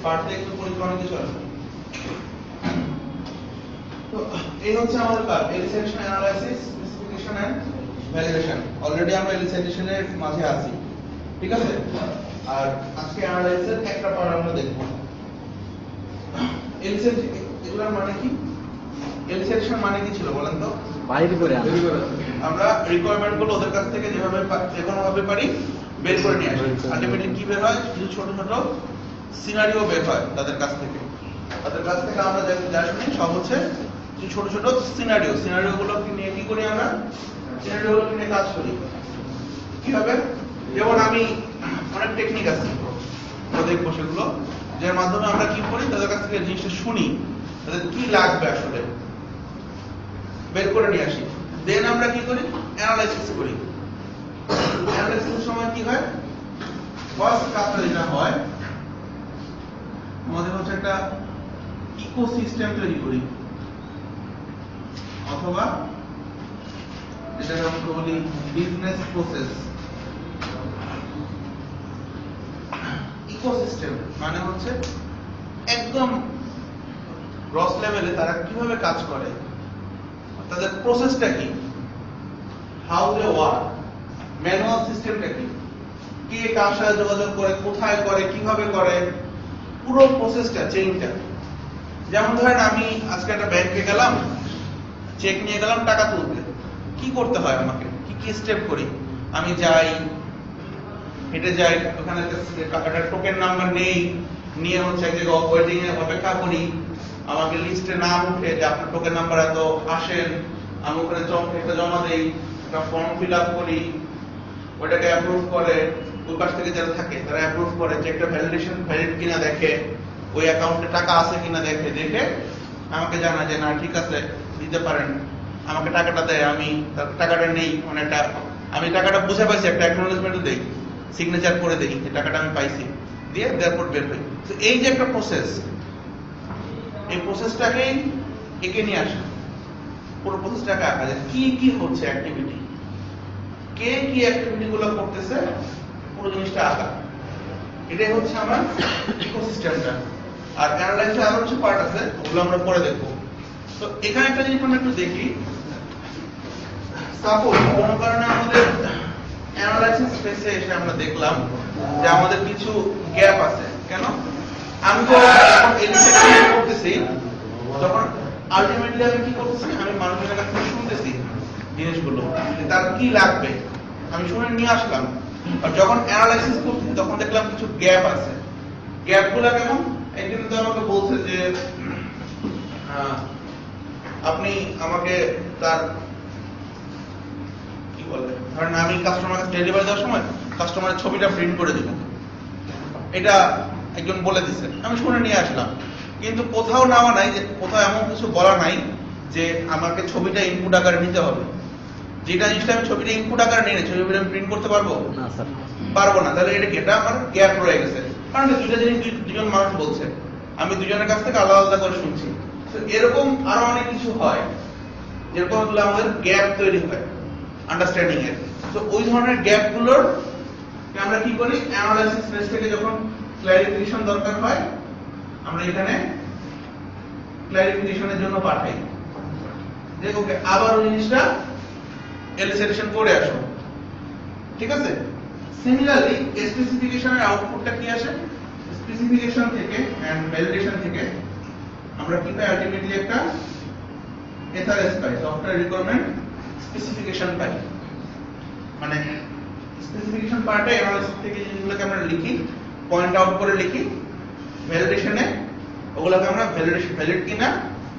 Part থেকে একটু পরিকল্পনা কিছু আছে। তো এই হচ্ছে আমাদের কাজ elicitation analysis, specification and validation. Already আমরা এলিসিয়েশনের মাঝে আছি, ঠিক আছে? আর আজকে অ্যানালাইসিসের একটা পার্ট আমরা দেখব। এলিসিয়েশন এগুলোর মানে কি? এলিসিয়েশন মানে কি ছিল বলেন তো? বাইরে করে আমরা রিকোয়ারমেন্ট গুলো ওদের কাছ থেকে যেভাবে যে কোনো ভাবে পারি বের করে নিয়ে আসি। আলটিমেটলি কি বের হয়? কিছু ছোট ছোট সিনারিও বের হয় তাদের কাছ থেকে। তাদের কাছ থেকে আমরা যা শুনি সব হচ্ছে কিছু ছোট ছোট সিনারিও গুলো নিয়ে কি করি আমরা? সিনারিও গুলো নিয়ে কাজ করি। কিভাবে? যেমন আমি অনেক টেকনিক আছে, আমরা দেখবো সেগুলো, যার মাধ্যমে আমরা কি করি তাদের কাছ থেকে জিনিসটা শুনি, তাদের কি লাগবে আসলে বের করে নিয়ে আসি। দেন আমরা কি করি? অ্যানালাইসিস করি। অ্যানালাইসিসের সময় কি হয়? ফার্স্ট কাজটা যেটা হয়, আমাদের হচ্ছে একটা ইকোসিস্টেম তৈরি করি, অথবা যেটাকে আমরা বলি বিজনেস প্রসেস। ইকোসিস্টেম মানে হচ্ছে একদম গ্রস লেভেলে তারা কিভাবে কাজ করে, তাদের প্রসেসটা কি, হাউ দে ওয়ার্ক, ম্যানুয়াল সিস্টেমটা কি, কে কার সাথে যোগাযোগ করে, কোথায় করে, কিভাবে করে, পুরো প্রসেসটা, চেইনটা। যেমন ধরেন আমি আজকে একটা ব্যাংকে গেলাম, চেক নিয়ে গেলাম টাকা তুলতে, কি করতে হয় আমাকে, কি কি স্টেপ করি? আমি যাই, হেঁটে যাই, ওখানে একটা টোকেন নাম্বার নেই, নিয়ে হচ্ছে এক জায়গায় ওয়েটিং এ অপেক্ষা করি, আমাকে লিস্টে নাম উঠে যে আপনার টোকেন নাম্বার এত, আসেন, আমি ওখানে একটা জমা দেই, একটা ফর্ম ফিল আপ করি, ওইটাকে অ্যাপ্রুভ করে, ওই পাশ থেকে যারা থাকে তারা অ্যাপ্রুভ করে, চেকটা ভ্যালিড কিনা দেখে, ওই অ্যাকাউন্টে টাকা আছে কিনা দেখে, আমাকে জানা যে না ঠিক আছে দিতে পারেন, আমাকে টাকাটা দেয়, আমি টাকাটা নেই, অনেকটা আমি টাকাটা বুঝে পাইছি, একটা অ্যাকনোলেজমেন্টও দেই, সিগনেচার করে দেই যে টাকাটা আমি পাইছি, দিয়ে দেয়ারপর বের হই। তো এই যে একটা প্রসেস, এই প্রসেসটাকেই এঁকে নিয়ে আসে, পুরো প্রসেসটাকে আঁকা যায় কি কি হচ্ছে অ্যাক্টিভিটি, কে কি অ্যাক্টিভিটি গুলো করতেছে, পুরো জিনিসটা আঁকা। এটাই হচ্ছে আমার ইকোসিস্টেমটা। আর অ্যানালাইসিসে আরো কিছু পার্ট আছে, ওগুলো আমরা পরে দেখবো। তো এখানে একটা জিনিস আমরা একটু দেখি, সাপোজ কোনো কারণে আমাদের অ্যানালাইসিস ফেসে এসে আমরা দেখলাম যে আমাদের কিছু গ্যাপ আছে। কেন? আমি তো যখন এলিসিয়েশন করতেছি, তখন আলটিমেটলি আমি কি করতেছি, আমি মানুষের কাছ থেকে শুনতেছি জিনিসগুলো, তার কি লাগবে, আমি শুনে নিয়ে আসলাম। আর যখন অ্যানালাইসিস করতেছি তখন দেখলাম কিছু গ্যাপ আছে। গ্যাপগুলো কেমন? একদিন তো আমাকে বলছে যে আপনি আমাকে তার কি বলে, ধরেন আমি কাস্টমারকে ডেলিভারি দেওয়ার সময় কাস্টমারের ছবিটা প্রিন্ট করে দিব, এটা একজন বলে দিছে, আমি শুনে নিয়ে আসলাম। কিন্তু কোথাও নেওয়া নাই, যে কোথাও এমন কিছু বলা নাই যে আমাকে ছবিটা ইনপুট আকারে নিতে হবে। যেটা জিনিসটা আমি ছবিটা ইনপুট আকারে নিয়ে ছবিটা আমি প্রিন্ট করতে পারবো না, স্যার পারবো না। তাহলে এটা আমার গ্যাপ রয়ে গেছে, কারণ দুইটা জিনিস দুজন মানুষ বলছে, আমি দুজনের কাছ থেকে আলাদা আলাদা করে শুনছি। তো এরকম আরো অনেক কিছু হয়, যেরকম আমাদের গ্যাপ তৈরি হয় আন্ডারস্ট্যান্ডিং এর। তো ওই ধরনের গ্যাপ গুলোর আমরা কি করি, অ্যানালাইসিস ফেজ থেকে যখন ক্ল্যারিফিকেশন দরকার হয়, আমরা এখানে ক্ল্যারিফিকেশনের জন্য পাঠাই যে ওকে আবার ওই জিনিসটা এলিসিয়েশন করে আসো, ঠিক আছে? সিমিলারলি স্পেসিফিকেশনের আউটপুটটা কি আসে? স্পেসিফিকেশন থেকে এন্ড ভ্যালিডেশন থেকে আমরা কি পাই? আলটিমেটলি একটা এসআরএস পাই, সফটওয়্যার রিকোয়ারমেন্ট স্পেসিফিকেশন পাই। মানে স্পেসিফিকেশন পার্টে অ্যানালাইসিস থেকে জিনিসগুলোকে আমরা লিখি, পয়েন্ট আউট করে লিখি, ভ্যালিডেশনে ওগুলোকে আমরা ভ্যালিড কিনা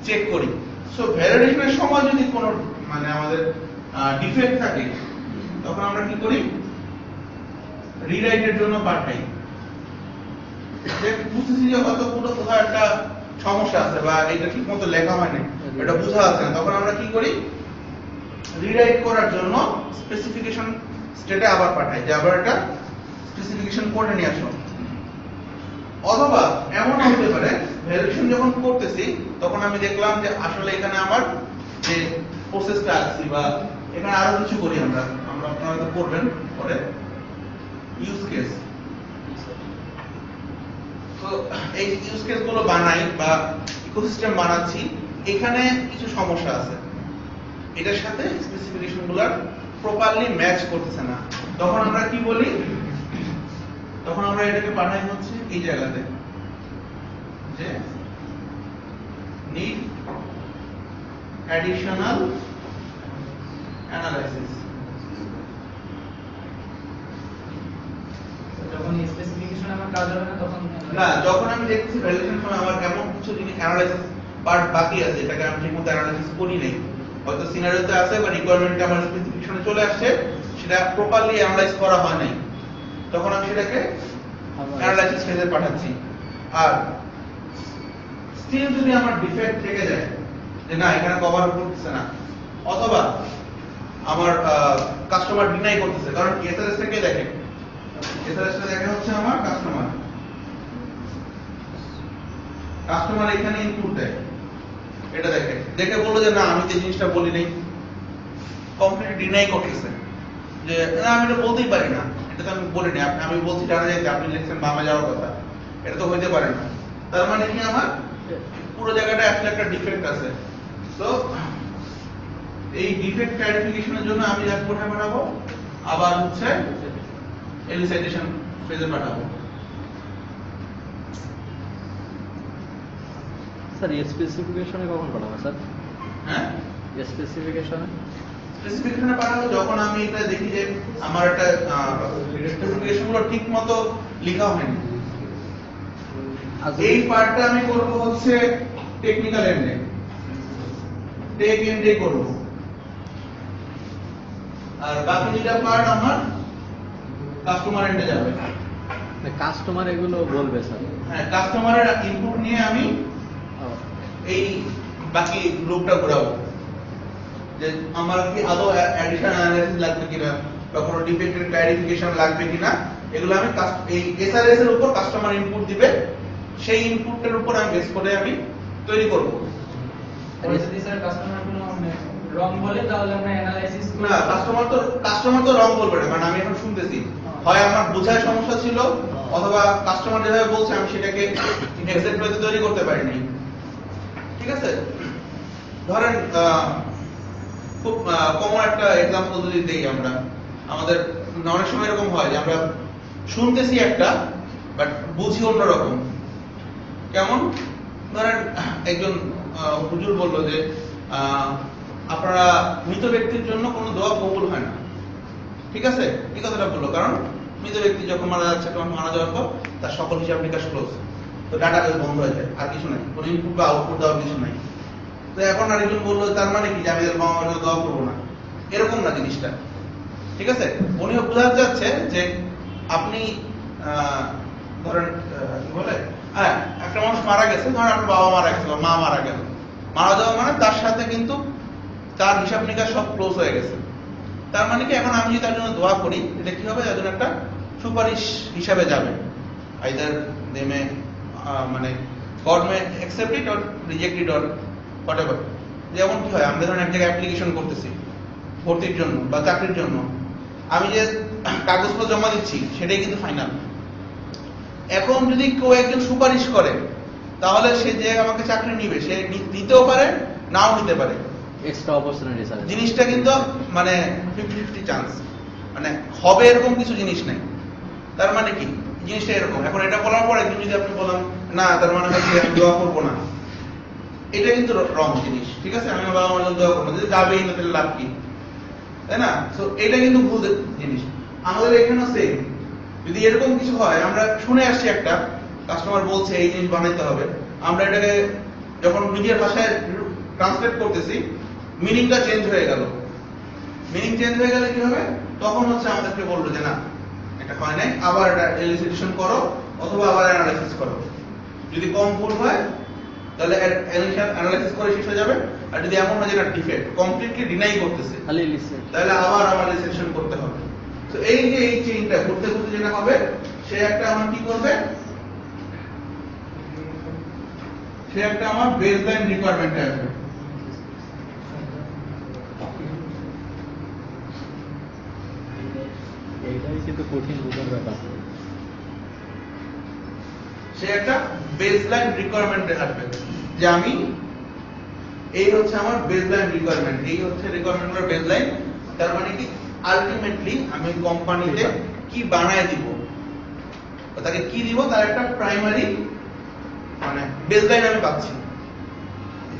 চেক করি। সো ভ্যালিডেশনের সময় যদি কোনো মানে আমাদের ডিফেক্ট থাকে, তখন আমরা কি করি, রিরাইটের জন্য পাঠাই। যে বুঝতেছি যে হয়তো পুরো কোথাও একটা সমস্যা আছে বা এটা ঠিক মতো লেখা হয়নি, এটা বোঝা যাচ্ছে না, তখন আমরা কি করি, রিরাইট করার জন্য স্পেসিফিকেশন স্টেটে আবার পাঠাই যে আবার এটা স্পেসিফিকেশন করে নিয়ে আসো। অথবা এমন হতে পারে ভ্যালিডেশন যখন করতেছি তখন আমি দেখলাম যে আসলে এখানে আমার যে প্রসেসটা আছে বা এখানে আরো কিছু করি, আমরা আপনারা তো করবেন পরে ইউজ কেস। তো এই ইউজ কেস গুলো বানাই বা ইকোসিস্টেম বানাচ্ছি, এখানে কিছু সমস্যা আছে, এটার সাথে স্পেসিফিকেশন গুলো প্রপারলি ম্যাচ করতেছে না। তখন আমরা কি বলি, তখন আমরা এটাকে পাঠাই হচ্ছে এই জায়গাতে যে need additional analysis। যখন স্পেসিফিকেশন আমার কাজ হবে না তখন না, যখন আমি দেখতেছি ভ্যালিডেশন সময় আমার এমন কিছু জিনিস অ্যানালাইসিস পার্ট বাকি আছে এটাকে আমি ঠিকমতো অ্যানালাইসিস করি নাই, হয়তো সিনারিওতে আছে বা রিকোয়ারমেন্টে আমার স্পেসিফিকেশনে চলে আসছে, সেটা প্রপারলি অ্যানালাইজ করা হয় নাই, তখন আমি সেটাকে অ্যানালাইসিস ফেজে পাঠাচ্ছি। আর স্টিল যদি আমার ডিফেক্ট থেকে যায় যে না এখানে কভার করতেছে না, অথবা আমার কাস্টমার ডিনাই করতেছে, কারণ এসআরএস থেকে দেখেন, এসআরএস টা দেখেন হচ্ছে আমার কাস্টমার এখানে ইনপুট দেয়, এটা দেখে দেখে বললো যে না আমি যে জিনিসটা বলি নাই, কমপ্লিটলি ডিনাই করতেছে যে না আমি এটা বলতেই পারি না, এটা তো আমি বলিনি, আমি বলছি জানা যায় যে আপনি লিখছেন বামে যাওয়ার কথা, এটা তো হইতে পারে না। তার মানে কি আমার পুরো জায়গাটা আসলে একটা ডিফেক্ট আছে। সো এই ডিফেক্ট ক্লারিফিকেশনের জন্য আমি যা কোথায় পাঠাবো, আবার হচ্ছে এলিসাইটেশন ফেজে পাঠাবো। স্যার স্পেসিফিকেশনে কখন পাঠাবো স্যার? হ্যাঁ, স্পেসিফিকেশনে পাঠাবো যখন আমি এটা দেখি যে আমার একটা স্পেসিফিকেশন গুলো ঠিক মতো লেখা হয়নি। এই পার্টটা আমি করব হচ্ছে টেকনিক্যাল এন্ডে, টেক এন্ডে করব, আর বাকি যেটা পার্ট আমার কাস্টমার এন্ডে যাবে। কাস্টমার এগুলো বলবে স্যার? হ্যাঁ, কাস্টমারের ইনপুট নিয়ে আমি এই বাকি লুপটা ঘোরাবো যে আমার কি আদৌ অ্যাডিশন অ্যানালাইসিস লাগবে কিনা বা কোনো ডিফেক্টের ক্লারিফিকেশন লাগবে কিনা, এগুলো আমি এই এসআরএস এর উপর কাস্টমার ইনপুট দিবে, সেই ইনপুটের উপর আমি বেস করে আমি তৈরি করব। যদি স্যার কাস্টমার কোনো রং বলে তাহলে আমরা অ্যানালাইসিস না, কাস্টমার তো রং বলবে না, কারণ আমি এখন শুনতেছি হয় আমার বোঝায় সমস্যা ছিল, অথবা কাস্টমার যেভাবে বলছে আমি সেটাকে এক্সাক্ট ওয়েতে তৈরি করতে পারিনি। ঠিক আছে, ধরেন খুব কমন একটা एग्जांपल যদি দেই, আমরা আমাদের অনেক সময় এরকম হয় যে আমরা শুনতেছি একটা বাট বুঝি অন্যরকম। কেমন? ধরেন একজন হুজুর বলল যে আপনারা মৃত ব্যক্তির জন্য কোনো দোয়া কবুল হয় না। ঠিক আছে, এই কথাটা বললো কারণ মৃত ব্যক্তি যখন মারা যাচ্ছে, তখন মারা যাওয়ার পর তার সকল হিসাব নিকাশ ক্লোজ, তো ডাটা বেস বন্ধ হয়ে যায়, আর কিছু নাই, কোনো ইনপুট বা আউটপুট দেওয়ার কিছু নাই। তো এখন আরেকজন বললো তার মানে কি যে আমি তার বাবা মার জন্য দোয়া করবো না, এরকম না জিনিসটা। ঠিক আছে, উনিও বোঝাতে চাচ্ছে যে আপনি ধরেন কি বলে, হ্যাঁ একটা মানুষ মারা গেছে, ধরেন আপনার বাবা মারা গেছে বা মা মারা গেল, মারা যাওয়া মানে তার সাথে কিন্তু তার হিসাব নিকাশ সব ক্লোজ হয়ে গেছে। তার মানে কি এখন আমি যদি তার জন্য দোয়া করি, এটা কি হবে, তার জন্য একটা সুপারিশ হিসাবে যাবে, আইদার দে মে মানে god may accept it or reject it or whatever. যেমন কি হয়, আমরা ধরেন এক জায়গায় অ্যাপ্লিকেশন করতেছি ভর্তির জন্য বা চাকরির জন্য, আমি যে কাগজপত্র জমা দিচ্ছি সেটাই কিন্তু ফাইনাল। এখন যদি কেউ একজন সুপারিশ করে, তাহলে সে যে আমাকে চাকরি নিবে সে নিতেও পারে নাও নিতে পারে, এক্সট্রা অপরচুনিটি স্যার। জিনিসটা কিন্তু মানে 50-50 চান্স, মানে হবে এরকম কিছু জিনিস নাই। তার মানে কি জিনিসটা এরকম। এখন এটা বলার পর একদিন যদি আপনি বললাম না, তার মানে হচ্ছে আমি দোয়া করবো না, এটা কিন্তু রং জিনিস। ঠিক আছে, আমি বাবা মার জন্য দোয়া করবো না, যদি যাবেই না তাহলে লাভ কি, তাই না? তো এটা কিন্তু ভুল জিনিস। আমাদের এখানেও সেম, যদি এরকম কিছু হয়, আমরা শুনে আসছি একটা কাস্টমার বলছে এই জিনিস বানাইতে হবে, আমরা এটাকে যখন নিজের ভাষায় ট্রান্সলেট করতেছি, মিনিংটা চেঞ্জ হয়ে গেল। মিনিং চেঞ্জ হয়ে গেলে কি হবে, তখন হচ্ছে আমাদেরকে বললো যে না এটা হয় নাই, আবার এটা এলিসিটেশন করো অথবা আবার অ্যানালাইসিস করো। যদি কম ভুল হয় তাহলে অ্যানালাইসিস করে শেষ হয়ে যাবে, আর যদি এমন হয় যে এটা ডিফেক্ট কমপ্লিটলি ডিনাই করতেছে, তাহলে আবার এলিসিটেশন করতে হবে। তো এই যে এই চেইনটা ঘুরতে ঘুরতে যেটা হবে, সে একটা আমার কি করবে, সে একটা আমার বেসলাইন রিকোয়ারমেন্ট আসবে। এইটাই কিন্তু কঠিন বোঝার ব্যাপার। সে একটা বেসলাইন রিকোয়ারমেন্টে আসবে যে আমি এই হচ্ছে আমার বেসলাইন রিকোয়ারমেন্ট, এই হচ্ছে রিকোয়ারমেন্টের বেসলাইন। তার মানে কি আলটিমেটলি আমি কোম্পানিতে কি বানায় দিব, তাকে কি দিব, তার একটা প্রাইমারি মানে বেসলাইন আমি পাচ্ছি,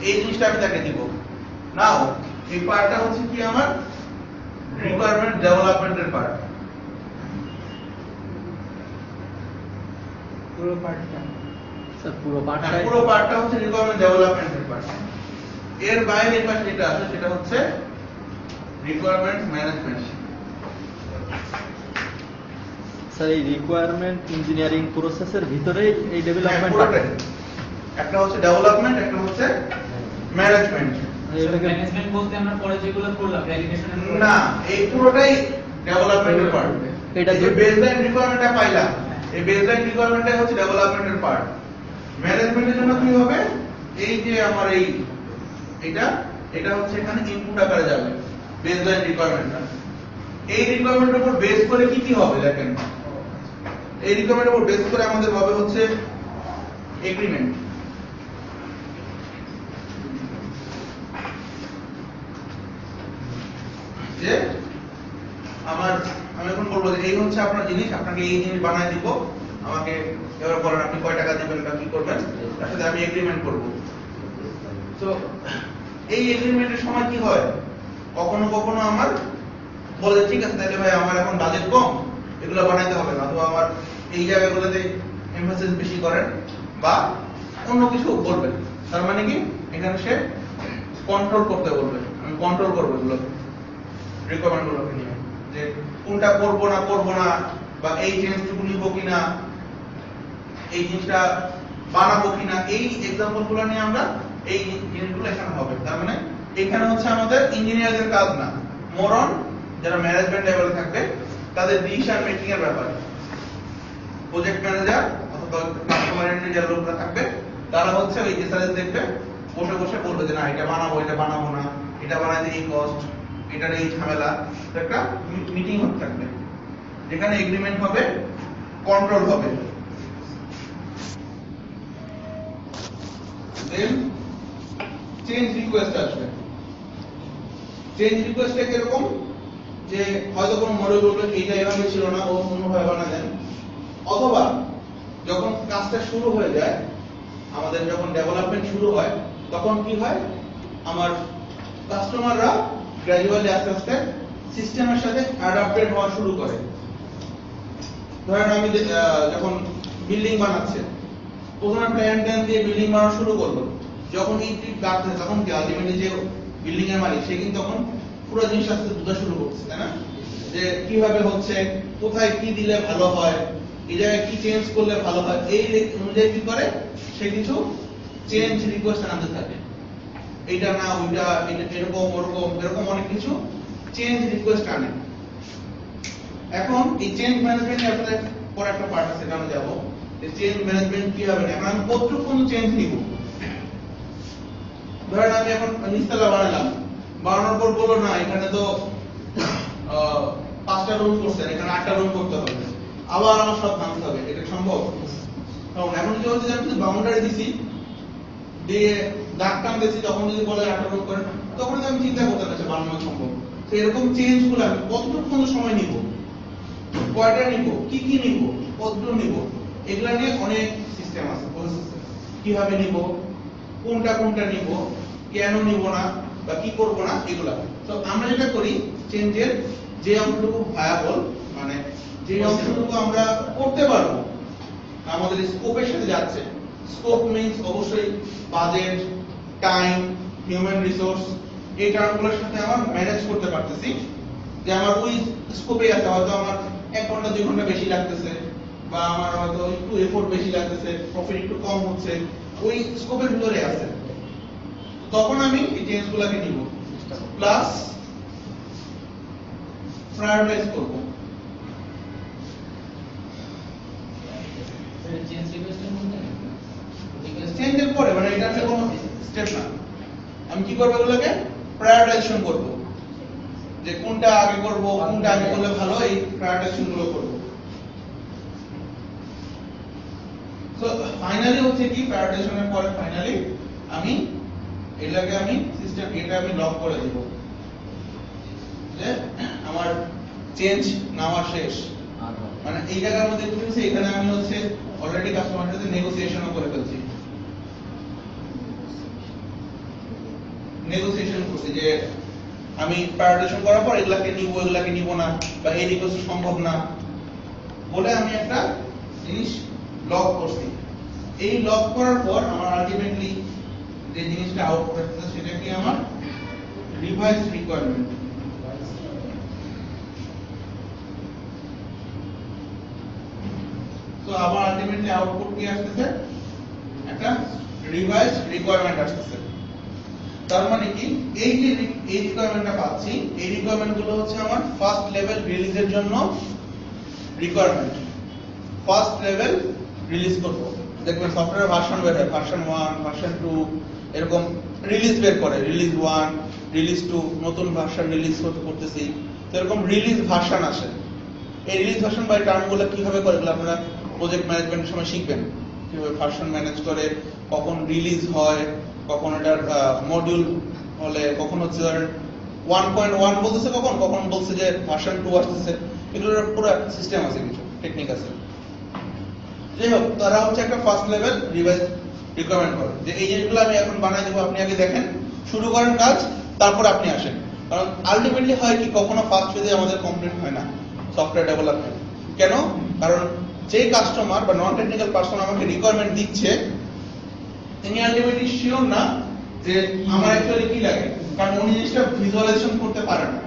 এই জিনিসটা আমি তাকে দিব। নাও এই পার্টটা হচ্ছে কি আমার রিকোয়ারমেন্ট ডেভেলপমেন্টের পার্ট। পুরো পার্টটা স্যার পুরো হ্যাঁ, পার্টটাই পুরো পার্টটা হচ্ছে রিকোয়ারমেন্ট ডেভেলপমেন্টের পার্ট। এর বাইরে এই পাশে যেটা আছে সেটা হচ্ছে রিকোয়ারমেন্ট ম্যানেজমেন্ট। স্যার এই রিকোয়ারমেন্ট ইঞ্জিনিয়ারিং প্রসেসের ভিতরেই এই হ্যাঁ, ডেভেলপমেন্ট পুরোটাই। একটা হচ্ছে ডেভেলপমেন্ট, একটা হচ্ছে ম্যানেজমেন্ট। ম্যানেজমেন্ট বলতে আমরা পরে যেগুলো করলাম ভ্যালিডেশন না, এই পুরোটাই ডেভেলপমেন্টের পার্ট। এটা এই যে বেসলাইন রিকোয়ারমেন্টটা পাইলাম, এই বেসলাইন রিকোয়ারমেন্টটা হচ্ছে ডেভেলপমেন্টের পার্ট। ম্যানেজমেন্টের জন্য কি হবে, এই যে আমার এটা হচ্ছে এখানে ইনপুট আকারে যাবে বেসলাইন রিকোয়ারমেন্টটা। এই রিকোয়ারমেন্টের উপর বেস করে কি কি হবে দেখেন, এই রিকোয়ারমেন্টের উপর বেস করে আমাদের হবে হচ্ছে এগ্রিমেন্ট। যে আমি এখন বলবো যে এই হচ্ছে আপনার জিনিস, আপনাকে এই জিনিস বানায় দিব, আমাকে এবার বলেন আপনি কয় টাকা দিবেন বা কি করবেন, তার সাথে আমি এগ্রিমেন্ট করব। তো এই এগ্রিমেন্টের সময় কি হয়, কখনো কখনো আমার বলে ঠিক আছে তাহলে ভাই আমার এখন বাজেট কম, এগুলো বানাইতে হবে না, অথবা আমার এই জায়গাগুলোতে এমফাসিস বেশি করেন বা অন্য কিছু বলবেন। তার মানে কি এখানে সে কন্ট্রোল করতে বলবে, আমি কন্ট্রোল করবো এগুলো রিকমেন্ড গুলোকে নিয়ে, যে কোনটা করব না বা এই চেঞ্জটুকু নিব কিনা, এই জিনিসটা বানাবো কিনা, এই एग्जांपल গুলো নিয়ে আমরা এই জিনিসগুলো এখানে হবে। তার মানে এখানে হচ্ছে আমাদের ইঞ্জিনিয়ারদের কাজ না, মোরন যারা ম্যানেজমেন্ট লেভেলে থাকবে তাদের ডিসিশন মেকিং এর ব্যাপারে প্রজেক্ট ম্যানেজার অথবা কাস্টমার এন্ড যারা লোকরা থাকবে তারা হচ্ছে ওই এসআরএস দেখবে, বসে বসে বলবে যে না এটা বানাবো না, এটা বানাইতে এই কস্ট, এটার এই ঝামেলা। একটা মিটিং হতে থাকবে যেখানে এগ্রিমেন্ট হবে, কন্ট্রোল হবে। দেন চেঞ্জ রিকোয়েস্ট আসবে। চেঞ্জ রিকোয়েস্টটা কিরকম, যে হয়তো কোনো মডিউল বলবে এইটা এভাবে ছিল না, ও অন্যভাবে বানিয়ে দেন। অথবা যখন কাজটা শুরু হয়ে যায়, আমাদের যখন ডেভেলপমেন্ট শুরু হয়, তখন কি হয়, আমার কাস্টমাররা গ্র্যাজুয়ালি আস্তে আস্তে সিস্টেমের সাথে অ্যাডাপ্টেড হওয়া শুরু করে। ধরেন আমি যখন বিল্ডিং বানাচ্ছে, প্রথমে প্ল্যান দিয়ে বিল্ডিং বানানো শুরু করলো, যখন এই ট্রিপ কাটছে তখন কি আলটিমেটলি যে বিল্ডিং এর মালিক সে কিন্তু তখন পুরো জিনিস আস্তে বুঝা শুরু করছে, তাই না, যে কিভাবে হচ্ছে, কোথায় কি দিলে ভালো হয়, এই জায়গায় কি চেঞ্জ করলে ভালো হয়, এই অনুযায়ী কি করে সে কিছু চেঞ্জ রিকোয়েস্ট আনতে থাকে, এইটা না ওইটা, এটা এরকম এরকম অনেক কিছু চেঞ্জ রিকোয়েস্ট আনে। এখন এই চেঞ্জ ম্যানেজমেন্ট আপনাদের পরে একটা পার্ট আছে, সেখানে যাব যে চেঞ্জ ম্যানেজমেন্ট কি হবে। এখন আমি কতটুকু কোন চেঞ্জ নিব, ধরেন আমি এখন নিচতলা বানালাম, বানানোর পর বললো না এখানে তো 5টা রুম করছেন, এখানে 8টা রুম করতে হবে, আবার আমার সব ভাঙতে হবে, এটা সম্ভব? কারণ এখন যদি হচ্ছে আমি বাউন্ডারি দিছি দিয়ে দাগ টান দিয়েছি, তখন যদি বলে 8টা রুম করেন, তখন আমি চিন্তা করতে পারছি বানানো সম্ভব। তো এরকম চেঞ্জ গুলো আমি কতটুকু সময় নিব, কয়টা নিব, কি নিব, কতটুকু নিব, এগুলা নিয়ে অনেক সিস্টেম আছে, প্রসেস আছে, কিভাবে নিব, কোনটা নিব, কেন নিব না বা কি করব না, এগুলা। তো আমরা যেটা করি, চেঞ্জের যে অংশটুকু ভায়াবল, মানে যে অংশটুকু আমরা করতে পারবো, আমাদের স্কোপের সাথে যাচ্ছে। স্কোপ মিন্স অবশ্যই বাজেট, টাইম, হিউম্যান রিসোর্স, এই টার্মগুলোর সাথে আমার ম্যানেজ করতে পারতেছি, যে আমার ওই স্কোপে আছে, হয়তো আমার 1 ঘন্টা 2 ঘন্টা বেশি লাগতেছে, বা আমার হয়তো একটু এফোর্ট বেশি লাগতেছে, প্রফিট একটু কম হচ্ছে, ওই স্কোপের ভিতরে আছে, তখন আমি এই চেঞ্জগুলোকে নিব, প্লাস প্রায়োরিটাইজ করব। চেঞ্জ রিকোয়েস্টের মধ্যে চেঞ্জের পরে মানে এটা হচ্ছে কোনো স্টেপ না, আমি কি করব, এগুলোকে প্রায়োরিটাইজেশন করব, যে কোনটা আগে করব, কোনটা আগে করলে ভালো, এই প্রায়োরিটাইজেশন গুলো করব। তো ফাইনালি হচ্ছে কি প্যারাটাইজেশনের পরে ফাইনালি আমি এটাকে আমি সিস্টেম এটা আমি লক করে দেব যে আমার চেঞ্জ নেওয়া শেষ। মানে এই জায়গার মধ্যে কি হচ্ছে, এখানে আমি হচ্ছে অলরেডি কাস্টমারের সাথে নেগোসিয়েশনও করে ফেলছি। নেগোসিয়েশন করছি যে আমি প্যারাটাইজেশন করার পর এগুলাকে নিব না, বা এই রিকোয়েস্ট সম্ভব না বলে আমি একটা জিনিস লক করছি। এই লক করার পর আমার আলটিমেটলি যে জিনিসটা আউটপুট আসছে সেটা কি আমার রিভাইজ রিকোয়ারমেন্ট। তো আমার আলটিমেটলি আউটপুট কি আসছে, একটা রিভাইজ রিকোয়ারমেন্ট আসছে। তার মানে কি এই যে এই রিকোয়ারমেন্টটা পাচ্ছি, এই রিকোয়ারমেন্ট গুলো হচ্ছে আমার ফার্স্ট লেভেল রিলিজের জন্য রিকোয়ারমেন্ট। ফার্স্ট লেভেল রিলিজ করব, দেখবেন সফটওয়্যার ভার্সন বের হয়, ভার্সন 1 ভার্সন 2 এরকম রিলিজ বের করে, রিলিজ 1 রিলিজ 2 নতুন ভার্সন রিলিজ করতেছি, এরকম রিলিজ ভার্সন আসে। এই রিলিজ ভার্সন বাই টার্মগুলো কিভাবে করে এগুলো আপনারা প্রজেক্ট ম্যানেজমেন্টের সময় শিখবেন, কিভাবে ভার্সন ম্যানেজ করে, কখন রিলিজ হয়, কখন এটার মডিউল হলে, কখন হচ্ছে ধরেন 1.1 বলতেছে, কখন কখন বলছে যে ভার্সন 2 আসতেছে, এগুলোর পুরো সিস্টেম আছে, কিছু টেকনিক আছে। যাই হোক, তারা হচ্ছে একটা ফার্স্ট লেভেল রিভাইজ রিকমেন্ড করে যে এই জিনিসগুলো আমি এখন বানাই দেবো, আপনি আগে দেখেন, শুরু করেন কাজ, তারপর আপনি আসেন। কারণ আলটিমেটলি হয় কি, কখনো ফার্স্ট ফেজে আমাদের কমপ্লিট হয় না সফটওয়্যার ডেভেলপমেন্ট। কেন? কারণ যে কাস্টমার বা নন টেকনিক্যাল পারসন আমাকে রিকোয়ারমেন্ট দিচ্ছে, তিনি আলটিমেটলি শিওর না যে আমার অ্যাকচুয়ালি কি লাগে, কারণ উনি জিনিসটা ভিজুয়ালাইজেশন করতে পারে না।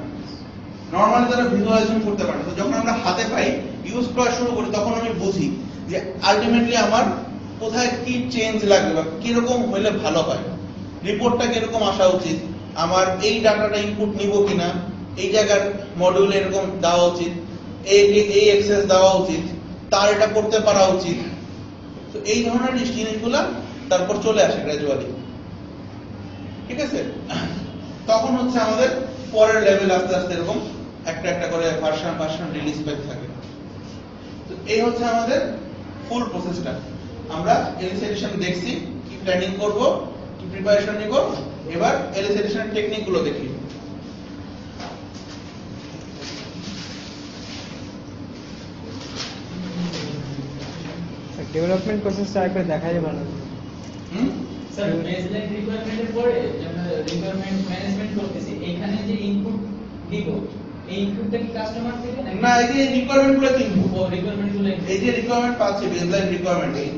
নরমালি তারা ভিজুয়ালাইজেশন করতে পারে না। তো যখন আমরা হাতে পাই, ইউজ করা শুরু করি, তখন আমি বুঝি যে আলটিমেটলি আমার কোথায় কি চেঞ্জ লাগবে বা কিরকম হইলে ভালো হয়, রিপোর্টটা কিরকম আসা উচিত, আমার এই ডাটাটা ইনপুট নিব কিনা, এই জায়গার মডিউলে এরকম দেওয়া উচিত, এই অ্যাক্সেস দেওয়া উচিত, তার এটা করতে পারা উচিত। তো এই ধরনের জিনিসগুলো তারপর চলে আসে গ্র্যাজুয়ালি, ঠিক আছে? তখন হচ্ছে আমাদের পরের লেভেল আস্তে আস্তে এরকম একটা একটা করে ভার্সন রিলিজ পেতে থাকে। তো এই হচ্ছে আমাদের ফুল প্রসেসটা। আমরা এলিসিটেশন দেখছি, কি প্ল্যানিং করব, কি প্রিপারেশন নিব, এবার এলিসিটেশনের টেকনিক গুলো দেখি। ডেভেলপমেন্ট প্রসেসটা একবার দেখা যাবে না? স্যার বেসলাইন রিকোয়ারমেন্টের পরে আমরা রিকোয়ারমেন্ট ম্যানেজমেন্ট করতেছি, এখানে যে ইনপুট দিব, এই ইনপুটটা কি কাস্টমার থেকে না, এই যে রিকোয়ারমেন্ট গুলো ইনপুট, ও রিকোয়ারমেন্ট গুলো এই যে রিকোয়ারমেন্ট পাচ্ছি বেসলাইন রিকোয়ারমেন্ট, এই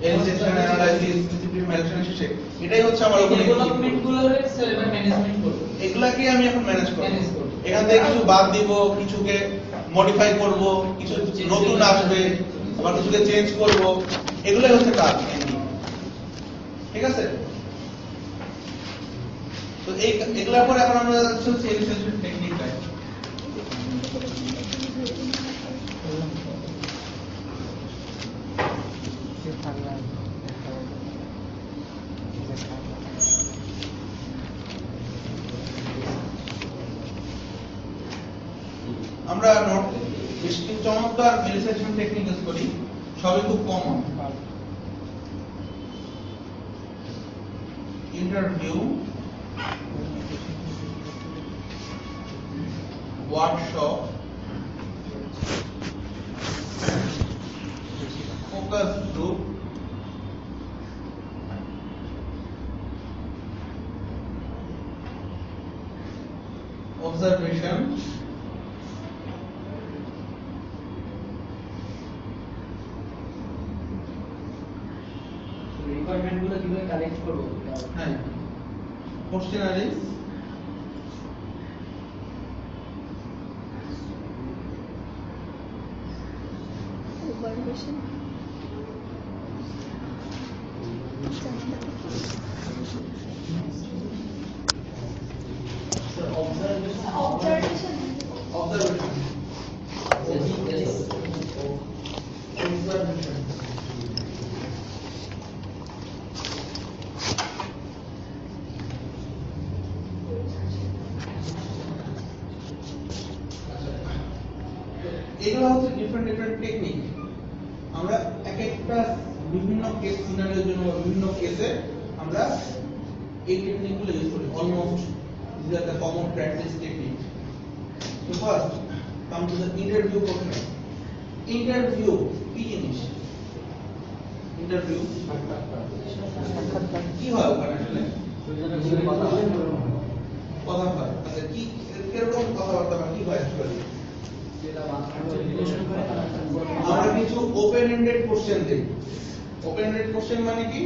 এলিসিটেশন অ্যানালাইসিস স্পেসিফিক ম্যানেজমেন্ট শেষে, এটাই হচ্ছে আমার ওখানে ডেভেলপমেন্ট গুলো স্যার এবার ম্যানেজমেন্ট করব, এগুলাকে আমি এখন ম্যানেজ করব। ম্যানেজ করব। এখান থেকে কিছু বাদ দিব, কিছুকে মডিফাই করব, কিছু নতুন আসবে, আবার কিছুকে চেঞ্জ করব, এগুলাই হচ্ছে কাজ মেইনলি, ঠিক আছে? তো এই এগুলার পর এখন আমরা যাচ্ছি এলিসিটেশন টেকনিকটায়। আমরা নোট বেশ কিছু চমৎকার এলিসিটেশন টেকনিক ইউজ করি, সবই খুব common. Interview, workshop, focus group, observation, requirement গুলো কিভাবে কালেক্ট করব, হ্যাঁ, কোশ্চেনারিজ, Evaluation. Sir observation Observation. Observation, এগুলো হচ্ছে ডিফারেন্ট টেকনিক। আমরা এক একটা বিভিন্ন কেস সিনারিওর জন্য বিভিন্ন কেসে আমরা এই টেকনিকগুলো ইউজ করি almost these are the common practice technique. So first come to the interview portion. Interview কি জিনিস? Interview কি হয় ওখানে আসলে? কথা হয়। আচ্ছা কি কিরকম কথাবার্তা বা কি হয় আসলে? আমরা কিছু ওপেন এন্ডেড কোশ্চেন দেই। ওপেন এন্ডেড কোশ্চেন মানে কি?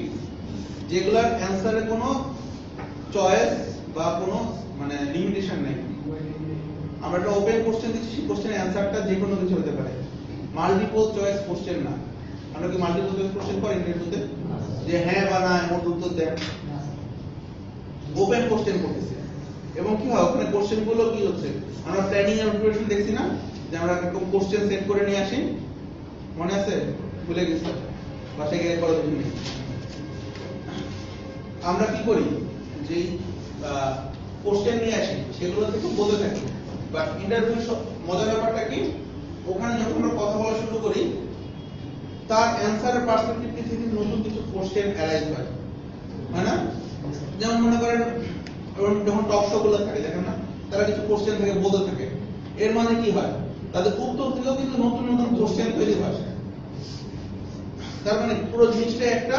যেগুলোর অ্যানসারে কোনো চয়েস বা কোনো মানে লিমিটেশন নেই। আমরা একটা ওপেন কোশ্চেন দিচ্ছি, সেই কোশ্চেনের অ্যানসারটা যে কোনো কিছু হতে পারে। মাল্টিপল চয়েস কোশ্চেন না। আমরা কি মাল্টিপল চয়েস কোশ্চেন করি ইন্টারভিউতে? যে হ্যাঁ বা না এমন উত্তর দেন। ওপেন কোশ্চেন করতেছি। এবং কি হয় ওখানে কোশ্চেনগুলো কি হচ্ছে? আমরা প্ল্যানিং এর প্রিপারেশন দেখছি না? যে আমরা এরকম কোশ্চেন সেট করে নিয়ে আসি। মনে আছে? ভুলে গেছি। বাসায় গিয়ে পড়া দেখুন। আমরা কি করি? যে কোশ্চেন নিয়ে আসি সেগুলো থেকে বলতে থাকি। বাট ইন্টারভিউ মজার ব্যাপারটা কি? ওখানে যখন আমরা কথা বলা শুরু করি তার অ্যানসারের পার্সপেক্টিভ থেকে নতুন কিছু কোশ্চেন অ্যারাইজ হয়। হয় না? যেমন মনে করেন যখন টক শো গুলো থাকে দেখেন না, তারা কিছু কোশ্চেন থেকে বলতে থাকে। এর মানে কি হয়? তাদের উত্তর থেকেও কিন্তু নতুন নতুন কোশ্চেন তৈরি হয়। তার মানে পুরো জিনিসটা একটা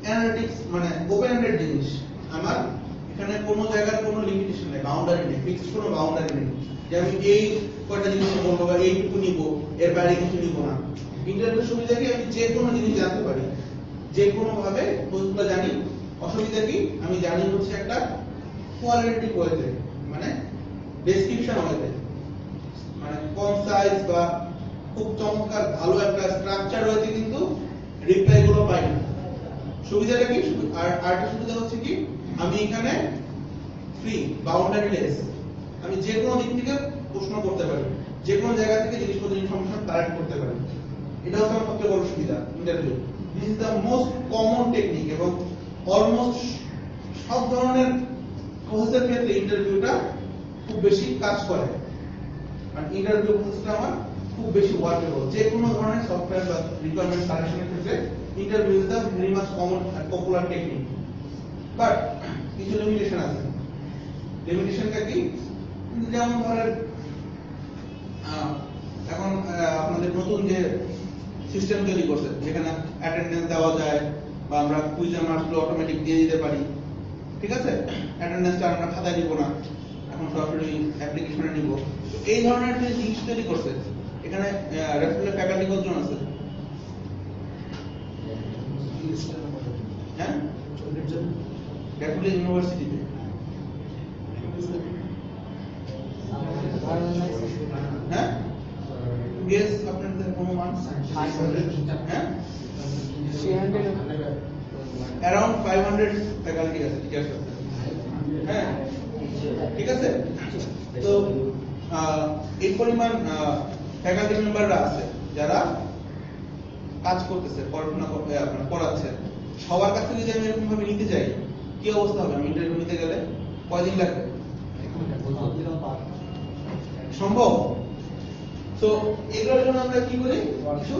অ্যানালিটিক্স মানে ওপেন এন্ডেড জিনিস। আমার এখানে কোনো জায়গার কোনো লিমিটেশন নেই, বাউন্ডারি নেই, ফিক্সড কোনো বাউন্ডারি নেই যে আমি এই কয়টা জিনিস বলবো বা এইটুকু নিব, এর বাইরে কিছু নিব না। ইন্টারভিউ সুবিধা কি? আমি যে কোনো জিনিস জানতে পারি, যে কোনো ভাবে প্রশ্নটা জানি। অসুবিধা কি? আমি জানি হচ্ছে একটা কোয়ালিটেটিভ ওয়েতে, মানে ডেসক্রিপশন ওয়েতে, মানে কনসাইজ বা খুব চমৎকার ভালো একটা স্ট্রাকচার ওয়েতে কিন্তু রিপ্লাই গুলো পাই না। সুবিধাটা কি? আর আরেকটা সুবিধা হচ্ছে কি? আমি এখানে ফ্রি, বাউন্ডারিলেস, আমি যে কোনো দিক থেকে প্রশ্ন করতে পারি, যে কোনো জায়গা থেকে জিনিসপত্র ইনফরমেশন কালেক্ট করতে পারি। এটা হচ্ছে আমার সবচেয়ে বড় সুবিধা interview. This is the most common technique এবং অলমোস্ট সব ধরনের প্রসেসের ক্ষেত্রে ইন্টারভিউটা খুব বেশি কাজ করে। আর ইন্টারভিউ প্রসেসটা আমার খুব বেশি ওয়ার্কেবল। যে কোনো ধরনের সফটওয়্যার বা রিকোয়ারমেন্ট কালেকশনের ক্ষেত্রে interview is the very much common and popular technique. But কিছু লিমিটেশন আছে। লিমিটেশনটা কি? যেমন ধরেন এখন আপনাদের নতুন যে সিস্টেম তৈরি করছে যেখানে অ্যাটেন্ডেন্স দেওয়া যায় বা আমরা কুইজের মার্কসগুলো অটোমেটিক দিয়ে দিতে পারি, ঠিক আছে? অ্যাটেন্ডেন্সটা আমরা খাতায় দিব না, এখন সরাসরি অ্যাপ্লিকেশনে নিব। এই ধরনের যে জিনিস তৈরি করছে, এখানে রেফারেল ফ্যাকাল্টি কতজন আছে? হ্যাঁ, রেফারেল ইউনিভার্সিটিতে হ্যাঁ গেস আপনাদের কোনো মান? হ্যাঁ, অ্যারাউন্ড 500 ফ্যাকাল্টি আছে, টিচার্স আছে। হ্যাঁ, ঠিক আছে। তো এই পরিমাণ ফ্যাকাল্টি মেম্বাররা আছে যারা কাজ করতেছে, পড়াশোনা করতে আপনার পড়াচ্ছে। সবার কাছে যদি আমি এরকম ভাবে নিতে যাই কি অবস্থা হবে? আমি ইন্টারভিউ নিতে গেলে কয়দিন লাগবে? সম্ভব? তো এগুলোর জন্য আমরা কি করি? কিছু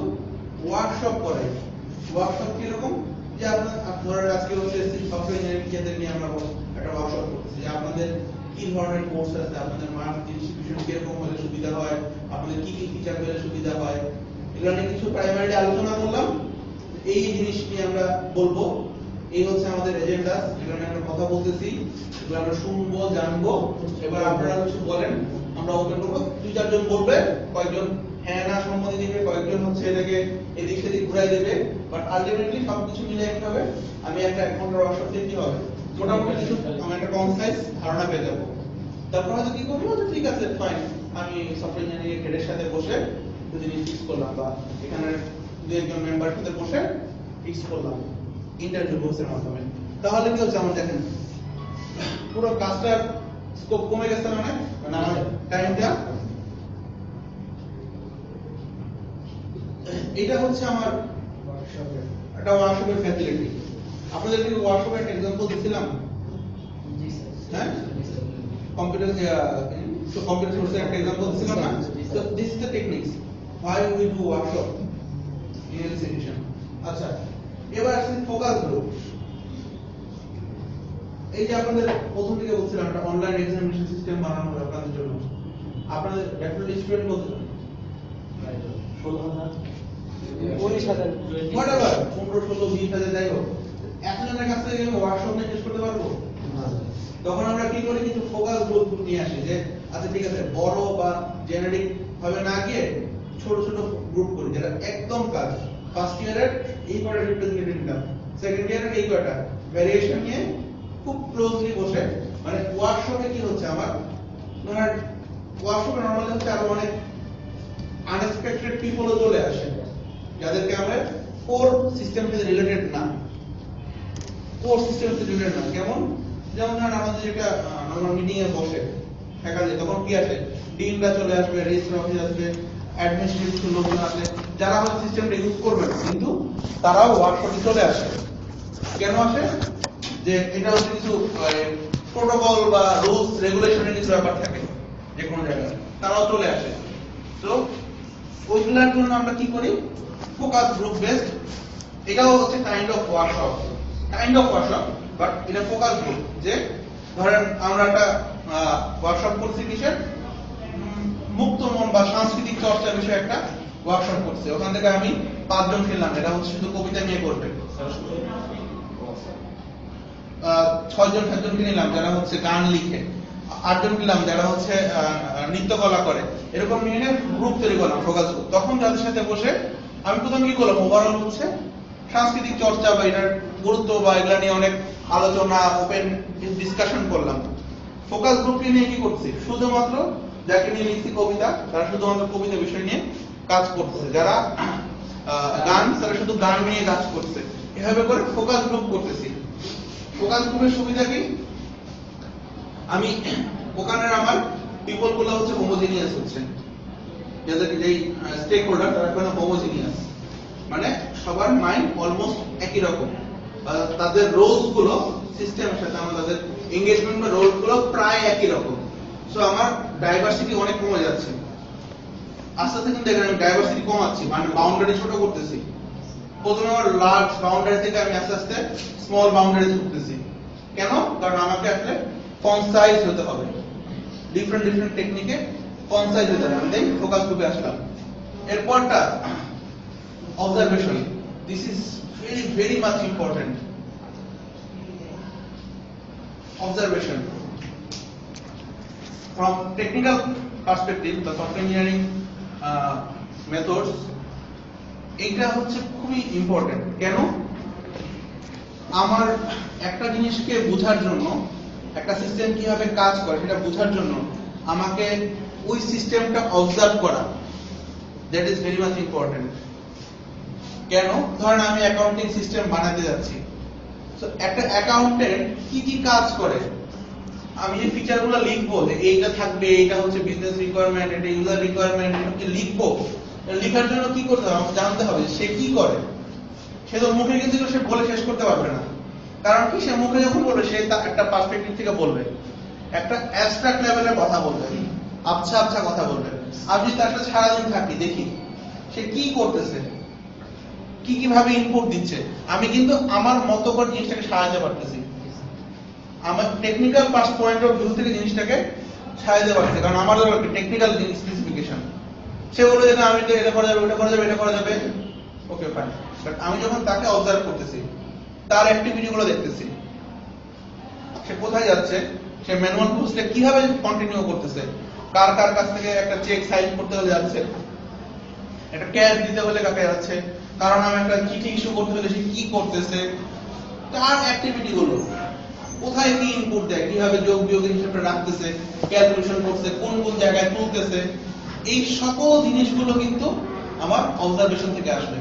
ওয়ার্কশপ করাই। ওয়ার্কশপ কি রকম? যে আপনারা আজকে হচ্ছে সফটওয়্যার ইঞ্জিনিয়ারিং টিচারদের নিয়ে আমরা একটা ওয়ার্কশপ করতেছি যে আপনাদের কি ধরনের কোর্স আছে, আপনাদের মার্ক ডিস্ট্রিবিউশন কিরকম হলে সুবিধা হয়, আপনাদের কি কি ফিচার পেলে সুবিধা হয়, এগুলো নিয়ে কিছু প্রাইমারি আলোচনা করলাম। এই জিনিস নিয়ে আমরা বলবো। এই হচ্ছে আমাদের এজেন্ডা, যেগুলো নিয়ে আমরা কথা বলতেছি, এগুলো আমরা শুনবো, জানবো। এবার আপনারা কিছু বলেন, আমরা ওপেন করবো। 2-4 জন বলবে, কয়েকজন হ্যাঁ না সম্মতি দিবে, কয়েকজন হচ্ছে এটাকে এদিক সেদিক ঘুরাই দেবে। বাট আলটিমেটলি সবকিছু মিলে কি হবে? আমি একটা 1 ঘন্টার ওয়ার্কশপ দিয়ে কি হবে? মোটামুটি কিছু আমি একটা কনসাইজ ধারণা পেয়ে যাবো। তারপর হয়তো কি করবো? ঠিক আছে, ফাইন, আমি সফটওয়্যার ইঞ্জিনিয়ারিং হেডের সাথে বসে জিনিস ফিক্স করলাম, বা এখানে 2-1 মেম্বার সাথে বসে ফিক্স করলাম ইন্টারভিউ প্রসেসের মাধ্যমে। তাহলে কি হচ্ছে? আমার দেখেন পুরো কাজটার স্কোপ কমে গেছে, মানে আমার টাইমটা। এটা হচ্ছে আমার একটা ওয়ার্কশপের ফ্যাসিলিটি। আপনাদেরকে ওয়ার্কশপের একটা एग्जांपल দিছিলাম। হ্যাঁ, কম্পিউটার কোর্সের একটা एग्जांपल দিছিলাম না? So this is the techniques why we do workshop in this edition. আচ্ছা, এবার আসছে ফোকাস গ্রুপ। এই যে আপনাদের প্রথম থেকে বলছিলাম একটা অনলাইন এক্সামিনেশন সিস্টেম বানানো হবে আপনাদের জন্য। আপনাদের ডেফিনেটলি স্টুডেন্ট কত জন? 19,000 whatever 15, 16, 20,000 যাই হোক, এতজনের কাছ থেকে আমি ওয়ার্কশপ নিয়ে শেষ করতে পারবো? তখন আমরা কি করি, কিছু ফোকাস গ্রুপ নিয়ে আসি যে আচ্ছা ঠিক আছে, বড় বা জেনারিক ভাবে না গিয়ে ছোট ছোট গ্রুপ করি, যেটা একদম কাজ। ফার্স্ট ইয়ারের এই কয়টা রিপ্রেজেন্টেটিভ নিলাম, সেকেন্ড ইয়ারের এই কয়টা, ভ্যারিয়েশন নিয়ে খুব ক্লোজলি বসে, মানে ওয়ার্কশপে কি হচ্ছে আমার, ধর ওয়ার্কশপে নরমালি হচ্ছে আরো অনেক আনএক্সপেক্টেড পিপলও চলে আসে, যাদেরকে আমরা কোর সিস্টেম সাথে রিলেটেড না, কোর সিস্টেম সাথে রিলেটেড না। কেমন? যেমন ধরেন আমাদের যেটা আমরা মিটিং এ বসে ফ্যাকাল্টি, তখন কি আসে, ডিনরা চলে আসবে, রেজিস্ট্রার অফিস আসবে, অ্যাডমিনিস্ট্রেটিভ লোকজন আসে, যারা আমাদের সিস্টেমটা ইউজ করবে না, কিন্তু তারাও ওয়ার্কশপে চলে আসে। কেন আসে? যে এটা হচ্ছে কিছু প্রোটোকল বা রুলস রেগুলেশনের কিছু ব্যাপার থাকে যে কোনো জায়গায়, তারাও চলে আসে। তো ওইগুলোর জন্য আমরা কি করি, ফোকাস গ্রুপ বেসড, এটাও হচ্ছে কাইন্ড অফ ওয়ার্কশপ, বাট এটা ফোকাস গ্রুপ। যে ধরেন আমরা একটা ওয়ার্কশপ করছি কিসের, মুক্ত মন বা সাংস্কৃতিক চর্চার বিষয়ে একটা ওয়ার্কশপ করছি, ওখান থেকে আমি 5 জন ছিলাম, এটা হচ্ছে শুধু কবিতা নিয়ে করবে। 6 জন 7 জনকে নিলাম যারা হচ্ছে গান লিখে, 8 জন নিলাম যারা হচ্ছে নৃত্যকলা করে, এরকম নিয়ে গ্রুপ তৈরি করলাম, ফোকাস গ্রুপ। তখন যাদের সাথে বসে আমি প্রথম কি করলাম, ওভারঅল হচ্ছে সাংস্কৃতিক চর্চা বা এটার গুরুত্ব বা এগুলা নিয়ে অনেক আলোচনা, ওপেন ডিসকাশন করলাম। ফোকাস গ্রুপকে নিয়ে কি করছি, শুধুমাত্র যাকে নিয়ে লিখছি কবিতা, তারা শুধুমাত্র কবিতা বিষয় নিয়ে কাজ করতেছে, যারা গান, তারা শুধু গান নিয়ে কাজ করছে, এভাবে করে ফোকাস গ্রুপ করতেছি। ফোকাস গ্রুপের সুবিধা কি, আমি ওখানে আমার পিপল গুলো হচ্ছে হোমোজিনিয়াস হচ্ছে, যাদের যেই স্টেক হোল্ডার তারা কোনো হোমোজিনিয়াস, মানে সবার মাইন্ড অলমোস্ট একই রকম, তাদের রোলস গুলো সিস্টেমের সাথে আমার তাদের এনগেজমেন্ট বা রোল গুলো প্রায় একই রকম। সো আমার ডাইভার্সিটি অনেক কমে যাচ্ছে, আস্তে আস্তে কিন্তু দেখেন আমি ডাইভার্সিটি কমাচ্ছি, মানে বাউন্ডারি ছোট করতেছি। প্রথমে আমার লার্জ বাউন্ডারি থেকে আমি আস্তে আস্তে স্মল বাউন্ডারি করতেছি। কেন? কারণ আমাকে আসলে কনসাইজ হতে হবে, ডিফারেন্ট টেকনিকে কনসাইজ হতে হবে। আমি ফোকাস গ্রুপে আসলাম। এরপরটা observation, this is very much important. Observation from technical perspective, the software engineering methods, এটা হচ্ছে খুবই ইম্পর্টেন্ট। কেন? আমার একটা জিনিসকে বোঝার জন্য, একটা সিস্টেম কিভাবে কাজ করে সেটা বোঝার জন্য আমাকে ওই সিস্টেমটা অবজার্ভ করা, that is very much important. কেন? ধরেন আমি অ্যাকাউন্টিং সিস্টেম বানাতে যাচ্ছি, সো একটা অ্যাকাউন্টেন্ট কি কি কাজ করে, আমি যে ফিচারগুলো লিখবো যে এইটা থাকবে, এইটা হচ্ছে বিজনেস রিকোয়ারমেন্ট, এটা ইউজার রিকোয়ারমেন্ট, এটা লিখবো, লেখার জন্য কি করতে হবে, আমাকে জানতে হবে সে কি করে। সে তো মুখে কিন্তু সে বলে শেষ করতে পারবে না, কারণ কি, সে মুখে যখন বলবে সে তার একটা পার্সপেক্টিভ থেকে বলবে, একটা অ্যাবস্ট্রাক্ট লেভেলের কথা বলবে, আচ্ছা কথা বলবে। আমি যদি তার সাথে সারাদিন থাকি, দেখি সে কি করতেছে, কি কিভাবে ইনপুট দিচ্ছে, আমি কিন্তু আমার মতো করে জিনিসটাকে সাজাতে পারতেছি, আমার টেকনিক্যাল পয়েন্ট অফ ভিউ থেকে জিনিসটাকে সাজাতে পারতেছি, কারণ আমার টেকনিক্যাল স্পেসিফিকেশন। সে বলে যে না আমি এটা করা যাবে, ওটা করা যাবে, এটা করা যাবে, ওকে ফাইন। বাট আমি যখন তাকে অবজার্ভ করতেছি, তার অ্যাক্টিভিটি গুলো দেখতেছি, সে কোথায় যাচ্ছে, সে ম্যানুয়াল প্রসেসটা কিভাবে কন্টিনিউ করতেছে, কার কাছ থেকে একটা চেক সাইন করতে হলে যাচ্ছে, একটা ক্যাশ দিতে হলে কাকে যাচ্ছে, কারণ আমি একটা চিঠি ইস্যু করতে হলে সে কি করতেছে, তার অ্যাক্টিভিটি গুলো কোথায় কি ইনপুট দেয়, কিভাবে যোগ বিয়োগ হিসাবটা রাখতেছে, ক্যালকুলেশন করছে, কোন জায়গায় তুলতেছে, এই সকল জিনিসগুলো কিন্তু আমার অবজারভেশন থেকে আসবে।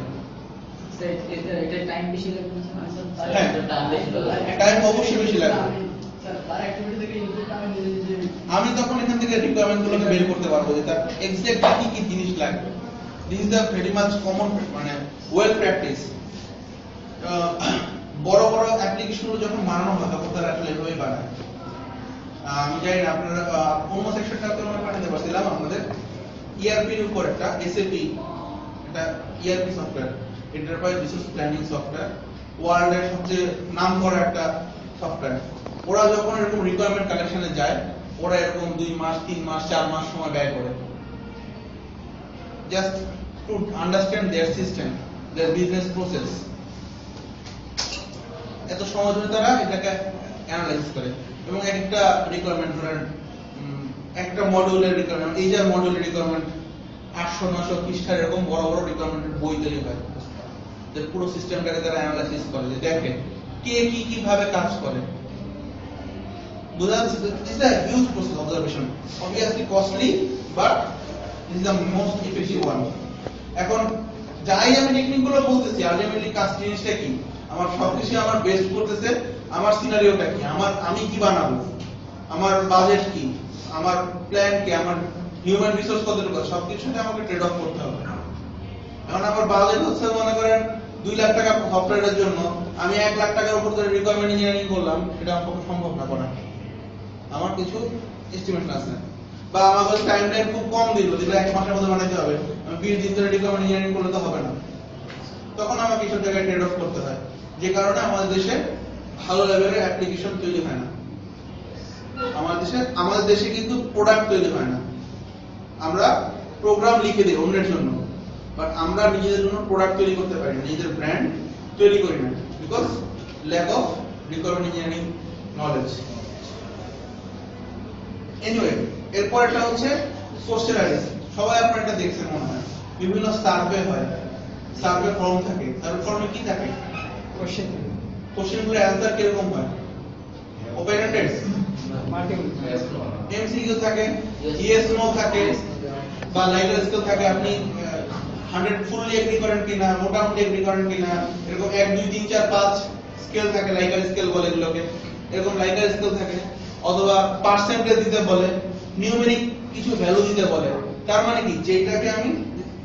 এটা টাইম বেশি লাগবে না স্যার? হ্যাঁ, টাইম অবশ্যই বেশি লাগবে। স্যার তার অ্যাক্টিভিটি থেকে ইনপুট আমি তখন এখান থেকে রিকোয়ারমেন্ট গুলোকে বের করতে পারবো যে তার এক্স্যাক্টলি কি জিনিস লাগবে। This is the very much common, মানে ওয়েল প্র্যাকটিস। বড় অ্যাপ্লিকেশন গুলো যখন বানানো হয় তখন তারা আসলে এভাবেই বানায়। আমি জানি না আপনারা কোন সেকশনটা আমরা পাঠাতে পারছিলাম, আমাদের ইআরপি এর উপর একটা এসএপি, এটা ERP software, enterprise resource planning software, ওয়ার্ল্ডের সবচেয়ে নামকরা একটা সফটওয়্যার। ওরা যখন এরকম রিকোয়ারমেন্ট কালেকশনে যায়, ওরা এরকম 2 মাস 3 মাস 4 মাস সময় ব্যয় করে just to understand their system, their business process. এত সহজ হয়ে তারা এটাকে অ্যানালাইজ করে এবং একটা রিকোয়ারমেন্ট ধরেন একটা মডিউলের রিকোয়ারমেন্ট, এই যে মডিউলের রিকোয়ারমেন্ট 800-900 পৃষ্ঠার এরকম বড় বড় রিকোয়ারমেন্টের বই তৈরি হয়, যে পুরো সিস্টেমটাকে তারা অ্যানালাইসিস করে, যে দেখে কে কিভাবে কাজ করে। বুঝা যাচ্ছে? This is a huge process observation, obviously costly, but this is the most effective one. এখন যাই আমি টেকনিকগুলো বলতেছি, আলটিমেটলি কাজ জিনিসটা কি, আমার সবকিছু আমার বেস্ট করতেছে আমার সিনারিওটা কি, আমি কি বানাবো, আমার বাজেট কি, আমার প্ল্যান কি, আমার হিউম্যান রিসোর্স কতটুকু, সবকিছুতে আমাকে ট্রেড অফ করতে হবে। এখন আমার বাজেট হচ্ছে মনে করেন 2 লাখ টাকা সফটওয়্যারের জন্য, আমি 1 লাখ টাকার উপর ধরে রিকোয়ারমেন্ট ইঞ্জিনিয়ারিং করলাম, এটা আমার পক্ষে সম্ভব না করা। আমার কিছু এস্টিমেশন আছে, বা আমাদের টাইম খুব কম দিল, যেটা 1 মাসের মধ্যে বানাইতে হবে, আমি 20 দিন ধরে রিকোয়ারমেন্ট ইঞ্জিনিয়ারিং করলে তো হবে না। তখন আমাকে কিছু জায়গায় ট্রেড অফ করতে হয়, যে কারণে আমাদের দেশে ভালো লেভেলের অ্যাপ্লিকেশন তৈরি হয় না। আমাদের দেশে কিন্তু প্রোডাক্ট তৈরি হয় না। আমরা প্রোগ্রাম লিখে দিই অন্যের জন্য, বাট আমরা নিজেদের জন্য প্রোডাক্ট তৈরি করতে পারি না, নিজেদের ব্র্যান্ড তৈরি করি না, because lack of requirement engineering knowledge. Anyway, এরপর এটা হচ্ছে সোশ্যালাইজ। সবাই আপনারা এটা দেখছেন মনে হয়, বিভিন্ন সার্ভে হয়, সার্ভে ফর্ম থাকে, সার্ভে ফর্মে কি থাকে, কোশ্চেনগুলোর অ্যানসার কিরকম হয়, ওপেন এন্ডেড, এমসিকিউ থাকে, ইয়েস নো থাকে, বা লাইটার স্কেল থাকে, আপনি 100 ফুললি এগ্রি করেন কিনা, মোটামুটি এগ্রি করেন কিনা, এরকম 1 2 3 4 5 স্কেল থাকে, লাইকার স্কেল বলে এগুলোকে, এরকম লাইকার স্কেল থাকে, অথবা পার্সেন্টেজ দিতে বলে, নিউমেরিক কিছু ভ্যালু দিতে বলে। তার মানে কি, যেটাকে আমি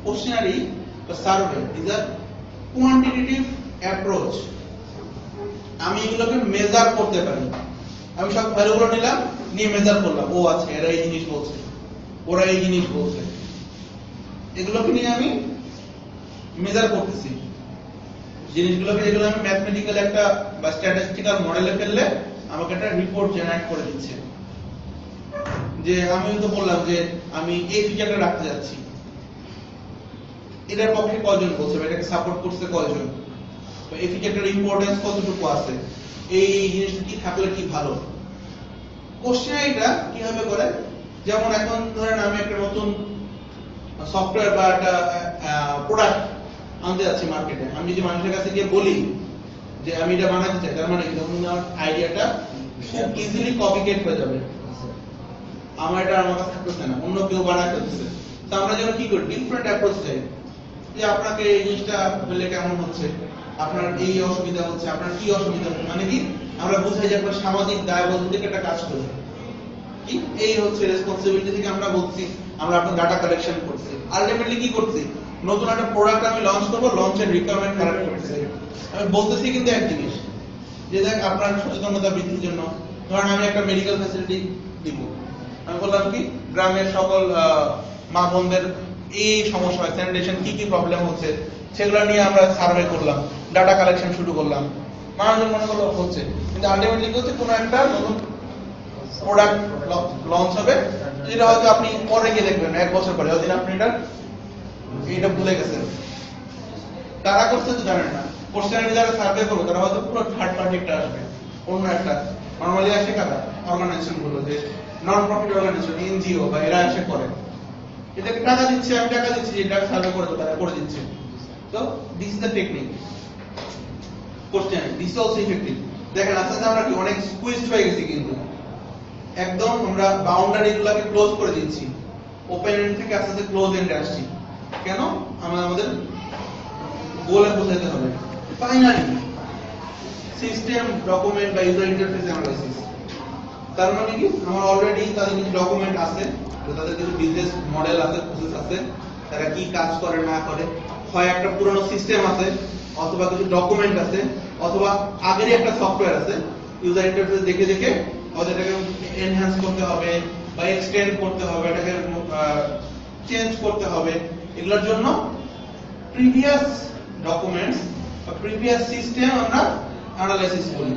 কোশ্চেনারি বা survey is a quantitative approach, আমি এগুলোকে মেজার করতে পারি। আমি সব ভ্যালুগুলো নিলাম, নিয়ে মেজার করলাম, ও আচ্ছা এরা এই জিনিস বলছে, ওরা এই জিনিস বলছে, এগুলোকে নিয়ে আমি মেজার করতেছি জিনিসগুলোকে, যেগুলো আমি ম্যাথমেটিক্যাল একটা বা স্ট্যাটিস্টিক্যাল মডেলে ফেললে আমাকে একটা রিপোর্ট জেনারেট করে দিচ্ছে। যে আমি তো বললাম যে আমি এই ফিচারটা রাখতে যাচ্ছি, এটার পক্ষে কয়জন বলছে, এটাকে সাপোর্ট করছে কয়জন, বা এই ফিচারটার ইম্পর্টেন্স কতটুকু আছে, এই জিনিসটা কি থাকলে কি ভালো। কোশ্চেনারিটা কিভাবে করে, যেমন এখন ধরেন আমি একটা নতুন সফটওয়্যার বা একটা প্রোডাক্ট আনতে যাচ্ছি মার্কেটে, আমি যদি মানুষের কাছে গিয়ে বলি যে আমি এটা বানাতে চাই, তার মানে আমার আইডিয়াটা খুব ইজিলি কপিকেট হয়ে যাবে, আমার এটা আমার কাছে থাকতেছে না, অন্য কেউ বানায় ফেলতেছে। তো আমরা যেন কি করি, ডিফারেন্ট অ্যাপ্রোচ চাই, যে আপনাকে এই জিনিসটা বললে কেমন হচ্ছে, আপনার এই অসুবিধা হচ্ছে, আপনার কি অসুবিধা হচ্ছে, মানে কি আমরা বুঝাই যে আপনার সামাজিক দায়বদ্ধ থেকে একটা কাজ করি, কি এই হচ্ছে রেসপন্সিবিলিটি থেকে আমরা বলছি, আমরা আপনার ডাটা কালেকশন করছি, আলটিমেটলি কি করছি, নতুন একটা প্রোডাক্ট আমি লঞ্চ করব, লঞ্চের রিকোয়ারমেন্ট কালেক্ট করতেছি। আমি বলতেছি কিন্তু এক জিনিস, যে দেখ আপনার সচেতনতা বৃদ্ধির জন্য ধরেন আমি একটা মেডিকেল ফ্যাসিলিটি দিব, আমি বললাম কি গ্রামের সকল মা বোনদের এই সমস্যা হয়, স্যানিটেশন কি প্রবলেম হচ্ছে, সেগুলো নিয়ে আমরা সার্ভে করলাম, ডাটা কালেকশন শুরু করলাম, মানুষজন মনে করলো হচ্ছে, কিন্তু আলটিমেটলি কি হচ্ছে, কোনো একটা নতুন প্রোডাক্ট লঞ্চ হবে, যেটা হয়তো আপনি পরে গিয়ে দেখবেন 1 বছর পরে, ওই দিন আপনি এটা ভুলে গেছেন। তারা করছে তো জানেন না, কোশ্চেনারি যারা সার্ভে করবে তারা হয়তো পুরো থার্ড পার্টি একটা আসবে, অন্য একটা নরমালি আসে কারা অর্গানাইজেশন গুলো, যে নন প্রফিট অর্গানাইজেশন, এনজিও বা এরা এসে করে, এটাকে টাকা দিচ্ছে, আমি টাকা দিচ্ছি, এটা সার্ভে করে তারা করে দিচ্ছে। তো this is the technique questionnaire, this is also effective. দেখেন আস্তে আস্তে আমরা কি অনেক স্কুইজড হয়ে গেছি, কিন্তু একদম আমরা বাউন্ডারি গুলোকে ক্লোজ করে দিচ্ছি, ওপেন এন্ড থেকে আস্তে আস্তে ক্লোজ এন্ডে আসছি। কেন? আমরা আমাদের গোলে পৌঁছাতে হবে। ফাইনালি সিস্টেম, ডকুমেন্ট বা ইউজার ইন্টারফেস অ্যানালাইসিস, তার মানে কি আমার অলরেডি তাদের কিছু ডকুমেন্ট আছে, তাদের কিছু বিজনেস মডেল আছে, প্রসেস আছে, তারা কি কাজ করে না করে, হয় একটা পুরনো সিস্টেম আছে, অথবা কিছু ডকুমেন্ট আছে, অথবা আগেরই একটা সফটওয়্যার আছে, ইউজার ইন্টারফেস দেখে দেখে আমাদের এটাকে এনহ্যান্স করতে হবে বা এক্সটেন্ড করতে হবে, এটাকে চেঞ্জ করতে হবে। এগুলোর জন্য প্রিভিয়াস ডকুমেন্টস বা প্রিভিয়াস সিস্টেম আমরা অ্যানালাইসিস করি।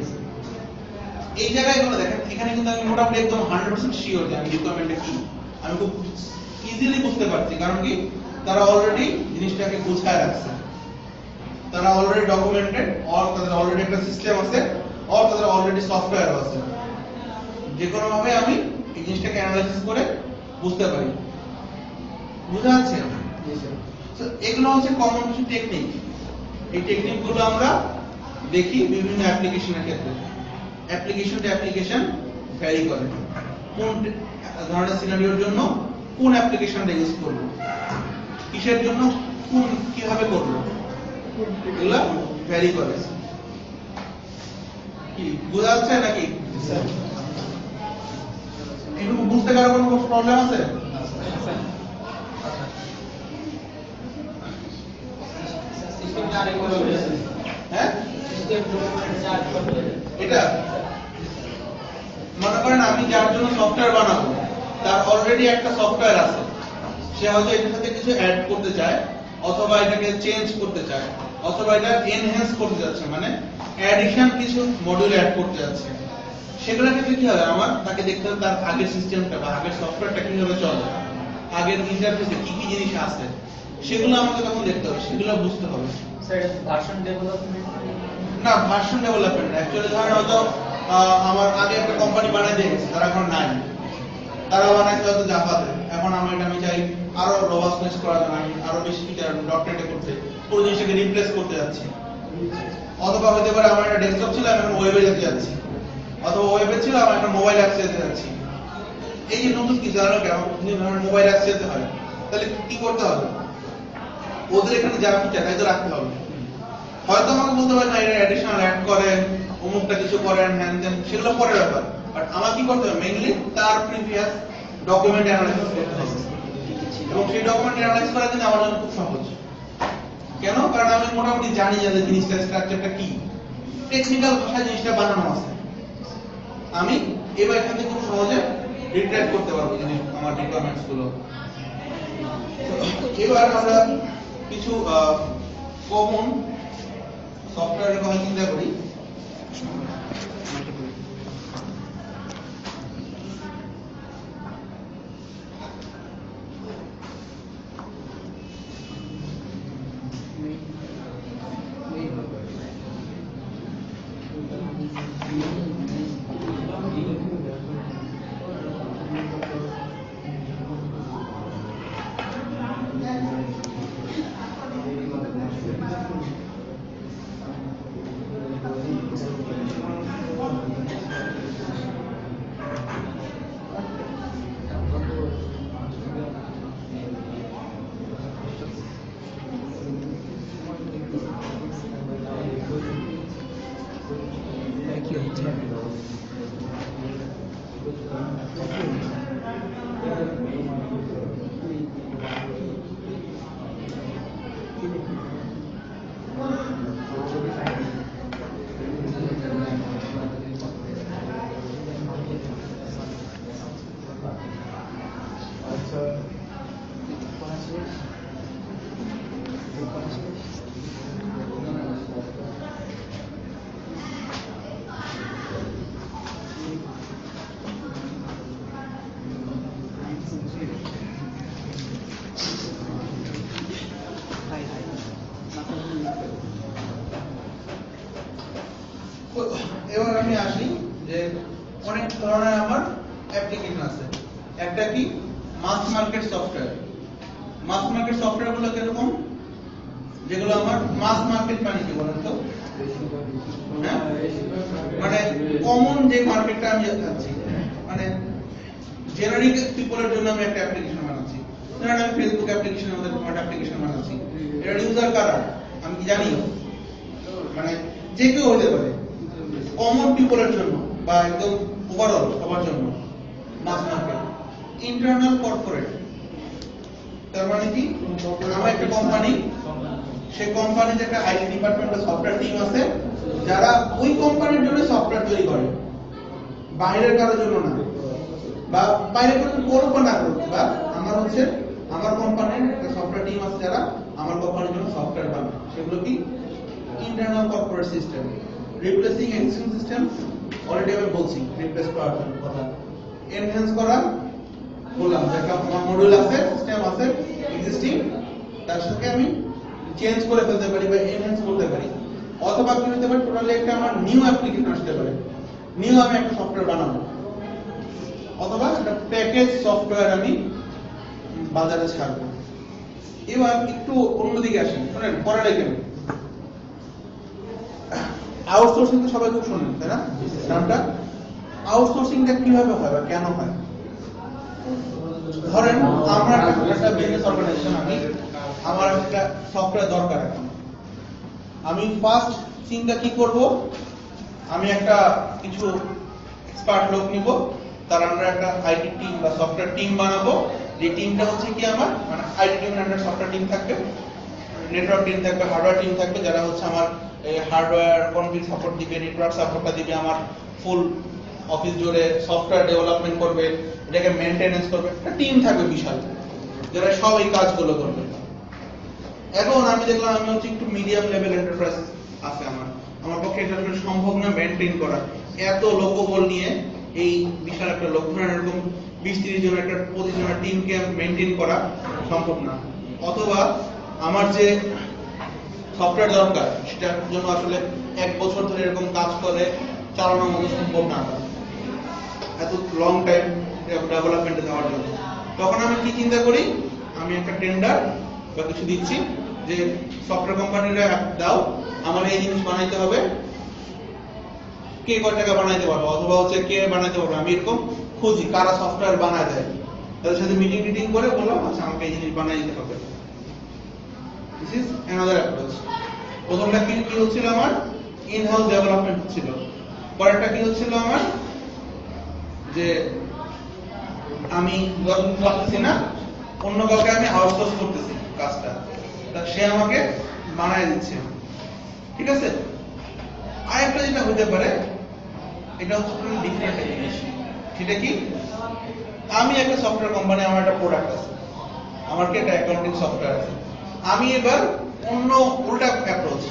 এই জায়গায় গুলো দেখেন, এখানে কিন্তু আমি মোটামুটি একদম 100% শিওর যে আমি রিকোয়ারমেন্টটা কি আমি খুব ইজিলি বুঝতে পারছি, কারণ কি তারা অলরেডি জিনিসটাকে গুছায় রাখছে, তারা অলরেডি ডকুমেন্টেড, অর তাদের অলরেডি একটা সিস্টেম আছে, অর তাদের অলরেডি সফটওয়্যার আছে। যে কোনো ভাবে আমি এই জিনিসটাকে অ্যানালাইসিস করে বুঝতে পারি। বুঝা যাচ্ছে? তো এগুলো হচ্ছে কমন কিছু টেকনিক। এই টেকনিকগুলো আমরা দেখি বিভিন্ন অ্যাপ্লিকেশনের ক্ষেত্রে। অ্যাপ্লিকেশন টু অ্যাপ্লিকেশন ভ্যারি করে। কোন ধরনের সিনারিওর জন্য কোন অ্যাপ্লিকেশনটা ইউজ করব, কিসের জন্য কোন কিভাবে করব, এগুলো ভ্যারি করে। কি বুঝা যাচ্ছে নাকি? এটুকু বুঝতে কারো কোনো প্রবলেম আছে? হ্যাঁ, এটা মনে করেন আমি যার জন্য সফটওয়্যার বানাবো তার অলরেডি একটা সফটওয়্যার আছে, সে হয়তো এটার সাথে কিছু অ্যাড করতে চায়, অথবা এটাকে চেঞ্জ করতে চায়, অথবা এটা এনহ্যান্স করতে যাচ্ছে, মানে অ্যাডিশন কিছু মডিউল অ্যাড করতে যাচ্ছে। সেগুলোর ক্ষেত্রে কি হবে, আমার তাকে দেখতে হবে তার আগের সিস্টেমটা বা আগের সফটওয়্যারটা কিভাবে চলে, আগের ইন্টারফেসে কি কি জিনিস আছে, সেগুলো আমাকে তখন দেখতে হবে, সেগুলো বুঝতে হবে। স্যার ভার্সন ডেভেলপমেন্ট না, ভার্সন ডেভেলপমেন্ট অ্যাকচুয়ালি ধরেন হয়তো আমার আগে একটা কোম্পানি বানাই দিয়ে গেছে, তারা এখন নাই, তারা বানাইছে হয়তো জাভাতে, এখন আমি চাই আরো রোবাস্টনেস করার জন্য, আমি আরো বেশি ফিচার ডটনেটে করতে, পুরো জিনিসটাকে রিপ্লেস করতে যাচ্ছি। অথবা হতে পারে আমার একটা ডেস্কটপ ছিল, আমি এখন ওয়েবে যেতে যাচ্ছি, অথবা ওয়েবে ছিল আমার একটা মোবাইল অ্যাপস যেতে যাচ্ছি। এই যে নতুন কিছু ধরনের মোবাইল অ্যাপস যেতে হয়, তাহলে কি করতে হবে, ওদের এখানে যা ফিচার তাই তো রাখতে হবে। হয়তো আমাকে বলতে পারে না এটা অ্যাডিশনাল অ্যাড করেন, অমুকটা কিছু করেন, হ্যান দেন, সেগুলো পরের ব্যাপার। বাট আমার কি করতে হবে, মেইনলি তার প্রিভিয়াস ডকুমেন্ট অ্যানালাইসিস করতে হবে, এবং সেই ডকুমেন্ট অ্যানালাইজ করা কিন্তু আমার জন্য খুব সহজ। কেন? কারণ আমি মোটামুটি জানি যে জিনিসটা স্ট্রাকচারটা কি, টেকনিক্যাল ভাষায় জিনিসটা বানানো আছে, আমি এবার এখান থেকে খুব সহজে রিট্রাক্ট করতে পারবো জিনিস আমার রিকোয়ারমেন্টস গুলো। এবার আমরা কিছু কমন সফটওয়্যারের কথা চিন্তা করি। এবার আমি আসি যে অনেক ধরনের আমার অ্যাপ্লিকেশন আছে। একটা কি মাস মার্কেট সফটওয়্যার। মাস মার্কেট সফটওয়্যার গুলো কিরকম, যেগুলো আমার মাস মার্কেট মানে কি বলেন তো, মানে কমন যে মার্কেটটা আমি যাচ্ছি, মানে জেনারিক পিপলের জন্য আমি একটা অ্যাপ্লিকেশন বানাচ্ছি। ধরেন আমি ফেসবুক অ্যাপ্লিকেশনের মধ্যে একটা অ্যাপ্লিকেশন বানাচ্ছি, এর ইউজার কারা আমি কি জানি, মানে যে কেউ হতে পারে, কমন পিপলের জন্য বা একদম ওভারঅল সবার জন্য মাস মার্কেট। ইন্টারনাল কর্পোরেট তার মানে কি, আমার একটা কোম্পানি, সেই কোম্পানিতে একটা আইটি ডিপার্টমেন্ট বা সফটওয়্যার টিম আছে যারা ওই কোম্পানির জন্য সফটওয়্যার তৈরি করে, বাইরের কারোর জন্য না, বা বাইরে কোনো করুক বা না করুক, বা আমার হচ্ছে আমার কোম্পানির একটা সফটওয়্যার টিম আছে যারা আমার কোম্পানির জন্য সফটওয়্যার বানাই, সেগুলো কি internal corporate system, replacing existing system, already আমি বলছি রিপ্লেস করার জন্য কথা, এনহ্যান্স করা বললাম যে একটা আমার মডিউল আছে, সিস্টেম আছে এক্সিস্টিং, তার সাথে আমি চেঞ্জ করে ফেলতে পারি বা এনহ্যান্স করতে পারি, অথবা কি হতে পারে টোটালি একটা আমার নিউ অ্যাপ্লিকেশন আসতে পারে, নিউ আমি একটা সফটওয়্যার বানাবো, অথবা একটা প্যাকেজ সফটওয়্যার আমি বাজারে ছাড়বো। এবার একটু অন্যদিকে আসি, শুনেন পরে লেখেন আউটসোর্সিং তো সবাই খুব শোনেন তাই না নামটা। আউটসোর্সিংটা কিভাবে হয় বা কেন হয়? ধরেন আমরা একটা বিজনেস অর্গানাইজেশন, আমার একটা সফটওয়্যার দরকার এখন, আমি ফার্স্ট চিন্তা কি করব, আমি একটা কিছু এক্সপার্ট লোক নিব, তার আন্ডারে একটা আইটি টিম বা সফটওয়্যার টিম বানাবো, যে টিমটা হচ্ছে কি আমার মানে আইটি টিম আন্ডারে সফটওয়্যার টিম থাকবে, নেটওয়ার্ক টিম থাকবে, হার্ডওয়্যার টিম থাকবে, যারা হচ্ছে আমার এই হার্ডওয়্যার কনফিগ সাপোর্ট দিবে, নেটওয়ার্ক সাপোর্টটা দিবে, আমার ফুল অফিস জুড়ে সফটওয়্যার ডেভেলপমেন্ট করবে, এটাকে মেইনটেনেন্স করবে, একটা টিম থাকবে বিশাল, যারা সব এই কাজগুলো করবে। এখন আমি দেখলাম আমি হচ্ছে একটু মিডিয়াম লেভেল এন্টারপ্রাইজ আছে আমার পক্ষে এটা আসলে সম্ভব না মেইনটেইন করা, এত লোকবল নিয়ে এই বিশাল একটা লোক এরকম 20-30 জন একটা প্রতিজনের টিমকে মেইনটেইন করা সম্ভব না, অথবা আমার যে সফটওয়্যার দরকার সেটার জন্য আসলে 1 বছর ধরে এরকম কাজ করে চালানো মতো সম্ভব না, এত লং টাইম ডেভেলপমেন্টে যাওয়ার জন্য। তখন আমি কি চিন্তা করি, আমি একটা টেন্ডার বা কিছু দিচ্ছি যে সফটওয়্যার কোম্পানিরা দাও, আমার এই জিনিস বানাইতে হবে, কে কয় টাকা বানাইতে পারবে, অথবা হচ্ছে কে বানাইতে পারবে, আমি এরকম খুঁজি কারা সফটওয়্যার বানায় দেয়, তাদের সাথে মিটিং করে বললাম আচ্ছা আমাকে এই জিনিস বানাই দিতে হবে। This is another approach. প্রথমটা কি হচ্ছিল আমার ইন হাউস ডেভেলপমেন্ট হচ্ছিল, পরেরটা কি হচ্ছিল আমার যে আমি করতেছি না, অন্য কাউকে আমি আউটসোর্স করতেছি কাজটা, তা সে আমাকে বানায় দিচ্ছে, ঠিক আছে। আরেকটা যেটা হতে পারে, এটা হচ্ছে ডিফারেন্ট জিনিস, সেটা কি আমি একটা সফটওয়্যার কোম্পানি, আমার একটা প্রোডাক্ট আছে, আমার কি একটা অ্যাকাউন্টিং সফটওয়্যার আছে, আমি এবার অন্য উল্টা অ্যাপ্রোচ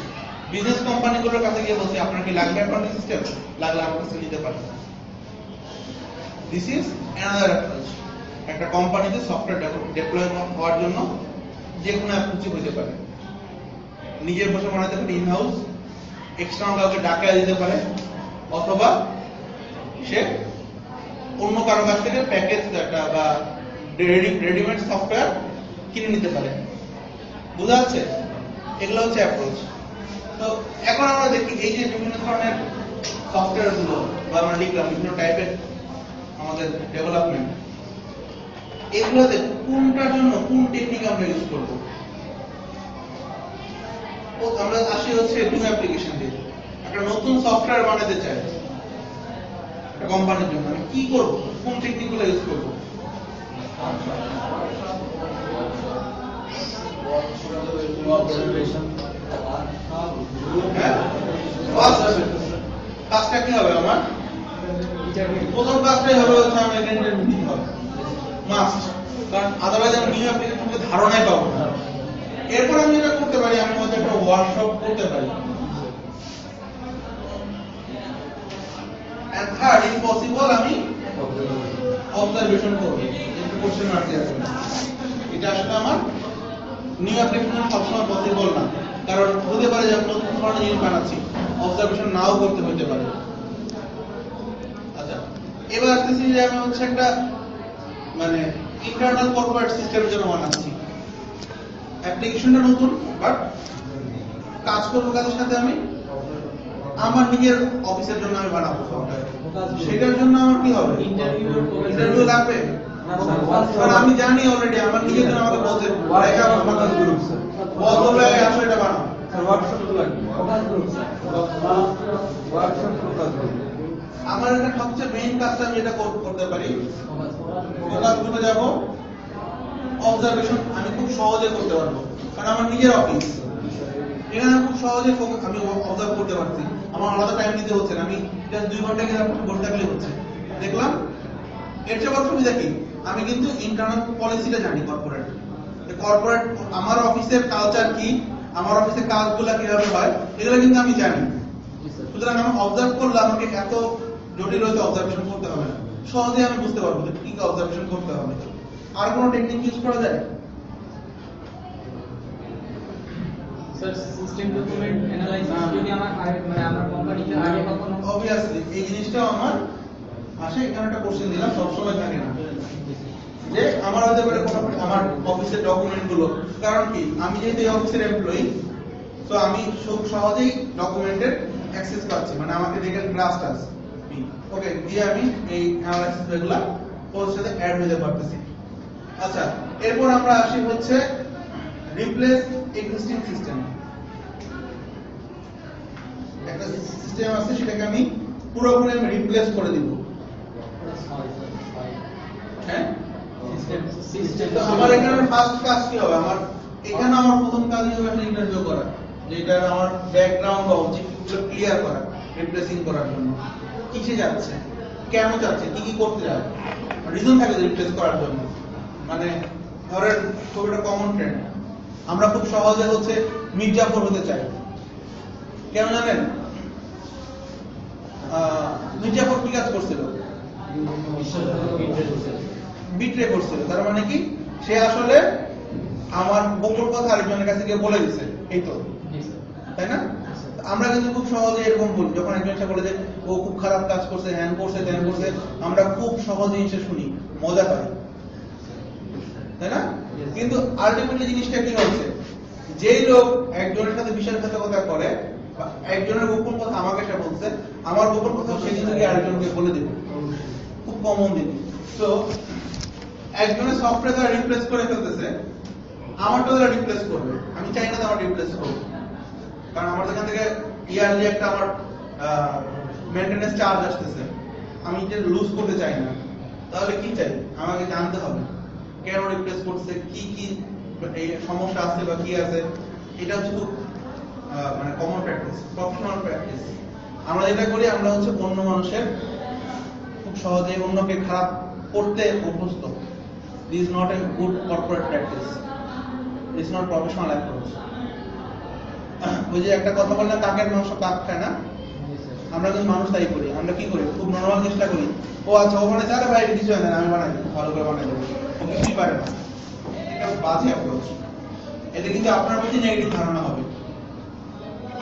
বিজনেস কোম্পানিগুলোর কাছে গিয়ে বলছি আপনার কি লাগবে অ্যাকাউন্টিং সিস্টেম, লাগলে আমার কাছে নিতে পারেন। This is another approach. একটা কোম্পানিতে সফটওয়্যার ডেপ্লয় হওয়ার জন্য যে কোনো অ্যাপ্রোচ হতে পারে, নিজের বসে বানাতে পারে ইন হাউস, এক্সটার্নাল কাউকে ডাকা দিতে পারে, অথবা সে অন্য কারো কাছ থেকে প্যাকেজ ডাটা বা রেডিমেড সফটওয়্যার কিনে নিতে পারে। বুঝা যাচ্ছে? এগুলো হচ্ছে অ্যাপ্রোচ। তো এখন আমরা দেখি এই যে বিভিন্ন ধরনের সফটওয়্যার গুলো বা আমরা লিখলাম বিভিন্ন টাইপের আমাদের ডেভেলপমেন্ট, এগুলোতে কোনটার জন্য কোন টেকনিক আমরা ইউজ করব। আমরা আসি হচ্ছে নিউ অ্যাপ্লিকেশন দিয়ে একটা নতুন সফটওয়্যার বানাতে চাই একটা কোম্পানির জন্য, আমি কি করব, কোন টেকনিকগুলো ইউজ করব। কাজটা কি হবে আমার, প্রথম কাজটাই হবে হচ্ছে আমার এটেন্ডেন্ট মিটিং হবে মাস্ট, কারণ আদারওয়াইজ আমি নিউ অ্যাপ্লিকেশনকে ধারণাই পাবো না। এরপর আমি যেটা করতে পারি, আমি হয়তো একটা ওয়ার্কশপ করতে পারি, এন্ড থার্ড ইফ পসিবল আমি অবজারভেশন করব, একটু কোশ্চেন মার্ক দিয়ে রাখবেন। এটা আসলে আমার নিউ অ্যাপ্লিকেশন সবসময় পসিবল না, কারণ হতে পারে যে আমি নতুন ধরনের জিনিস বানাচ্ছি, অবজারভেশন নাও করতে হতে পারে। আচ্ছা, এবার আসতেছি যে আমি হচ্ছে একটা মানে ইন্টারনাল কর্পোরেট সিস্টেমের জন্য বানাচ্ছি, অ্যাপ্লিকেশনটা নতুন বাট কাজ করবো কাজের সাথে আমি আমার নিজের অফিসের জন্য আমি বানাবো সফটওয়্যার, সেটার জন্য আমার কি হবে, ইন্টারভিউ লাগবে, কারণ আমি জানি অলরেডি আমার নিজের জন্য আমাকে বলছে বদলে আসো এটা বানাও, আমার এটা সবচেয়ে মেইন কাজটা আমি এটা করতে পারি, ফোকাস গ্রুপে যাব, অবজারভেশন আমি খুব সহজে করতে পারবো, কারণ আমার নিজের অফিস, এখানে খুব সহজে আমি অবজার্ভ করতে পারছি, আমার আলাদা টাইম দিতে হচ্ছে না, আমি জাস্ট 2 ঘন্টা গিয়ে বসে থাকলে হচ্ছে। দেখলাম এর চেয়ে বড় সুবিধা কি, আমি কিন্তু ইন্টারনাল পলিসিটা জানি কর্পোরেট, কর্পোরেট আমার অফিসের কালচার কি, আমার অফিসের কাজগুলো কিভাবে হয়, এগুলো কিন্তু আমি জানি। সুতরাং আমি অবজার্ভ করলে আমাকে এত জটিল হয়তো অবজারভেশন করতে হবে না, সহজে আমি বুঝতে পারবো যে কি অবজারভেশন করতে হবে। আর কোনো টেকনিক ইউজ করা যায়? স্যার সিস্টেম ডকুমেন্ট অ্যানালাইসিস যদি আমার মানে আমার কোম্পানিতে আগে কখনো অবভিয়াসলি এই জিনিসটাও আমার আসে। এখানে একটা কোশ্চেন দিলাম, সবসময় থাকে না যে আমার হতে পারে কোনো আমার অফিসের ডকুমেন্ট গুলো, কারণ কি আমি যেহেতু এই অফিসের এমপ্লয়ি, তো আমি খুব সহজেই ডকুমেন্টের অ্যাক্সেস পাচ্ছি, মানে আমাকে দেখে ট্রাস্ট আছে। ওকে, দিয়ে আমি এই অ্যানালাইসিস এগুলা ওর সাথে অ্যাড হয়ে যেতে পারতেছি। আচ্ছা, এরপর আমরা আসি হচ্ছে রিপ্লেস এক্সিস্টিং সিস্টেম। একটা সিস্টেম আছে, সেটাকে আমি পুরোপুরি আমি রিপ্লেস করে দিব। হ্যাঁ, তো আমার এখানে ফার্স্ট কাজ কি হবে? আমার এখানে আমার প্রথম কাজ হবে একটা ইন্টারভিউ করা, যেটা আমার ব্যাকগ্রাউন্ড বা অবজেক্টগুলো ক্লিয়ার করা, রিপ্লেসিং করার জন্য কিসে যাচ্ছে, কেন যাচ্ছে, কি কি করতে যাবে, রিজন থাকে রিপ্লেস করার জন্য। মানে ধরেন খুব একটা কমন ট্রেন্ড, আমরা খুব সহজে হচ্ছে মির্জাফর হতে চাই। কেন জানেন? মির্জাফর কি কাজ করছিল? বিট্রে করছিল। তার মানে কি, সে আসলে আমার গোপন কথা আরেকজনের কাছে গিয়ে বলে দিছে, এই তো, তাই না? আমরা কিন্তু খুব সহজে এরকম বলি, যখন একজন এসে বলে যে ও খুব খারাপ কাজ করছে, হ্যান করছে, ত্যান করছে, আমরা খুব সহজে এসে শুনি, মজা পাই, তাই না? কিন্তু আলটিমেটলি জিনিসটা কি হচ্ছে, যেই লোক একজনের সাথে বিশ্বাসঘাতকতা করে, বা একজনের গোপন কথা আমাকে এসে বলছে, আমার গোপন কথা সে কিন্তু গিয়ে আরেকজনকে বলে দিবে, খুব কমন জিনিস। তো একজনের সফটওয়্যার দ্বারা রিপ্লেস করে ফেলতেছে, আমারটা দ্বারা রিপ্লেস করবে। আমি চাই না আমার রিপ্লেস করবে, কারণ আমার এখান থেকে ইয়ারলি একটা আমার মেইনটেনেন্স চার্জ আসতেছে, আমি যে লুজ করতে চাই না। তাহলে কি চাই? আমাকে জানতে হবে কেন রিপ্লেস করছে, কি কি এই সমস্যা আছে বা কি আছে। এটা হচ্ছে খুব মানে কমন প্র্যাকটিস, প্রফেশনাল প্র্যাকটিস। আমরা যেটা করি, আমরা হচ্ছে অন্য মানুষের খুব সহজে অন্যকে খারাপ করতে অভ্যস্ত। This is not a good corporate practice. This is not professional approach. ওই যে একটা কথা বললাম, কাকের মাংস কাক খায় না, আমরা কিন্তু মানুষ তাই করি। আমরা কি করি? খুব নরমাল চেষ্টা করি, ও আচ্ছা ও বানাইছে, আরে ভাই কিছু হয় না, আমি বানাই দিই, ভালো করে বানাই দেবো, ও কিছুই পারে না। এটা বাজে অ্যাপ্রোচ। এতে কিন্তু আপনার প্রতি নেগেটিভ ধারণা হবে,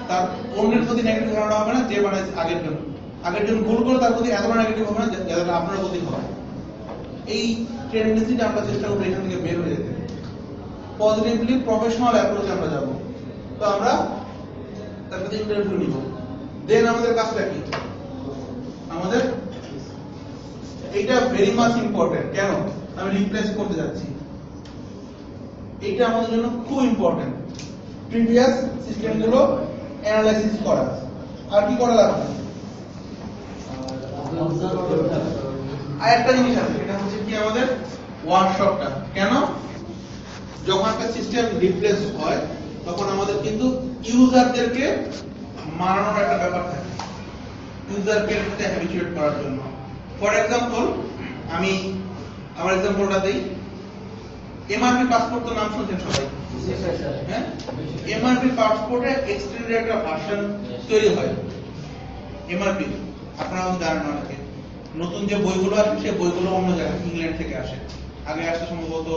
তার অন্যের প্রতি নেগেটিভ ধারণা হবে না, যে বানাইছে আগের জন ভুল করে তার প্রতি এতটা নেগেটিভ হবে না যাতে আপনার প্রতি হয়। এই টেন্ডেন্সিটা আমরা চেষ্টা করব এখান থেকে বের হয়ে যেতে, পজিটিভলি প্রফেশনাল অ্যাপ্রোচে আমরা যাব। তো আমরা তার সাথে ইন্টারভিউ নিব। দেন আমাদের কাজটা কি? আমাদের এইটা ভেরি মাচ ইম্পর্টেন্ট। কেন? আমি রিপ্লেস করতে যাচ্ছি, এটা আমাদের জন্য খুব ইম্পর্টেন্ট। প্রিভিয়াস সিস্টেমগুলো অ্যানালাইসিস করা। আর কি করা লাগবে? আর একটা জিনিস আছে, এটা হচ্ছে কি আমাদের ওয়ার্কশপটা। কেন? যখন একটা সিস্টেম রিপ্লেস হয়, তখন আমাদের কিন্তু ইউজারদেরকে মানানোর একটা ব্যাপার থাকে, ইউজারকে সাথে হ্যাবিচুয়েট করার জন্য। ফর এক্সাম্পল, আমি আমার এক্সাম্পলটা দেই। এমআরপি পাসপোর্ট তো নাম শুনছেন সবাই, হ্যাঁ? এমআরপি পাসপোর্টে এক্সটেন্ডেড একটা ভার্সন তৈরি হয়। এমআরপি আপনারা জানেন অনেকে, নতুন যে বইগুলো আসে সেই বইগুলো অন্য জায়গায়, ইংল্যান্ড থেকে আসে। আগে আসতে সম্ভবত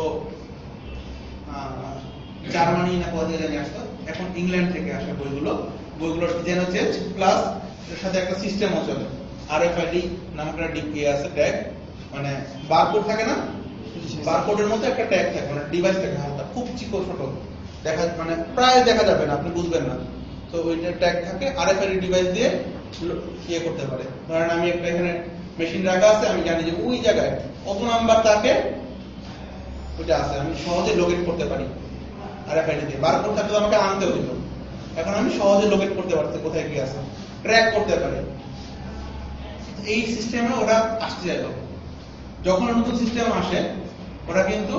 জার্মানি না কোথা থেকে আসতো, এখন ইংল্যান্ড থেকে আসে বইগুলো। বইগুলোর ডিজাইন চেঞ্জ, প্লাস এর সাথে একটা সিস্টেমও চলে, আরএফআইডি নামক একটা ডিপি আছে, ট্যাগ, মানে বারকোড থাকে না, বারকোডের মধ্যে একটা ট্যাগ থাকে, মানে ডিভাইস থাকে হালকা, খুব চিকো ছোট, দেখা মানে প্রায় দেখা যাবে না, আপনি বুঝবেন না। তো ওইটা ট্যাগ থাকে, আরএফআইডি ডিভাইস দিয়ে ইয়ে করতে পারে। ধরেন আমি একটা এখানে মেশিন রাখা আছে, আমি জানি যে ওই জায়গায় কত নাম্বার থাকে, ওইটা আছে, আমি সহজে লোকেট করতে পারি আরএফআইডি দিয়ে। বারকোড থাকলে আমাকে আনতেও দিত, এখন আমি সহজে লোকেট করতে পারছি কোথায় কি আছে, ট্র্যাক করতে পারি। এই সিস্টেমে ওরা আসতে যায়। যখন নতুন সিস্টেম আসে, ওরা কিন্তু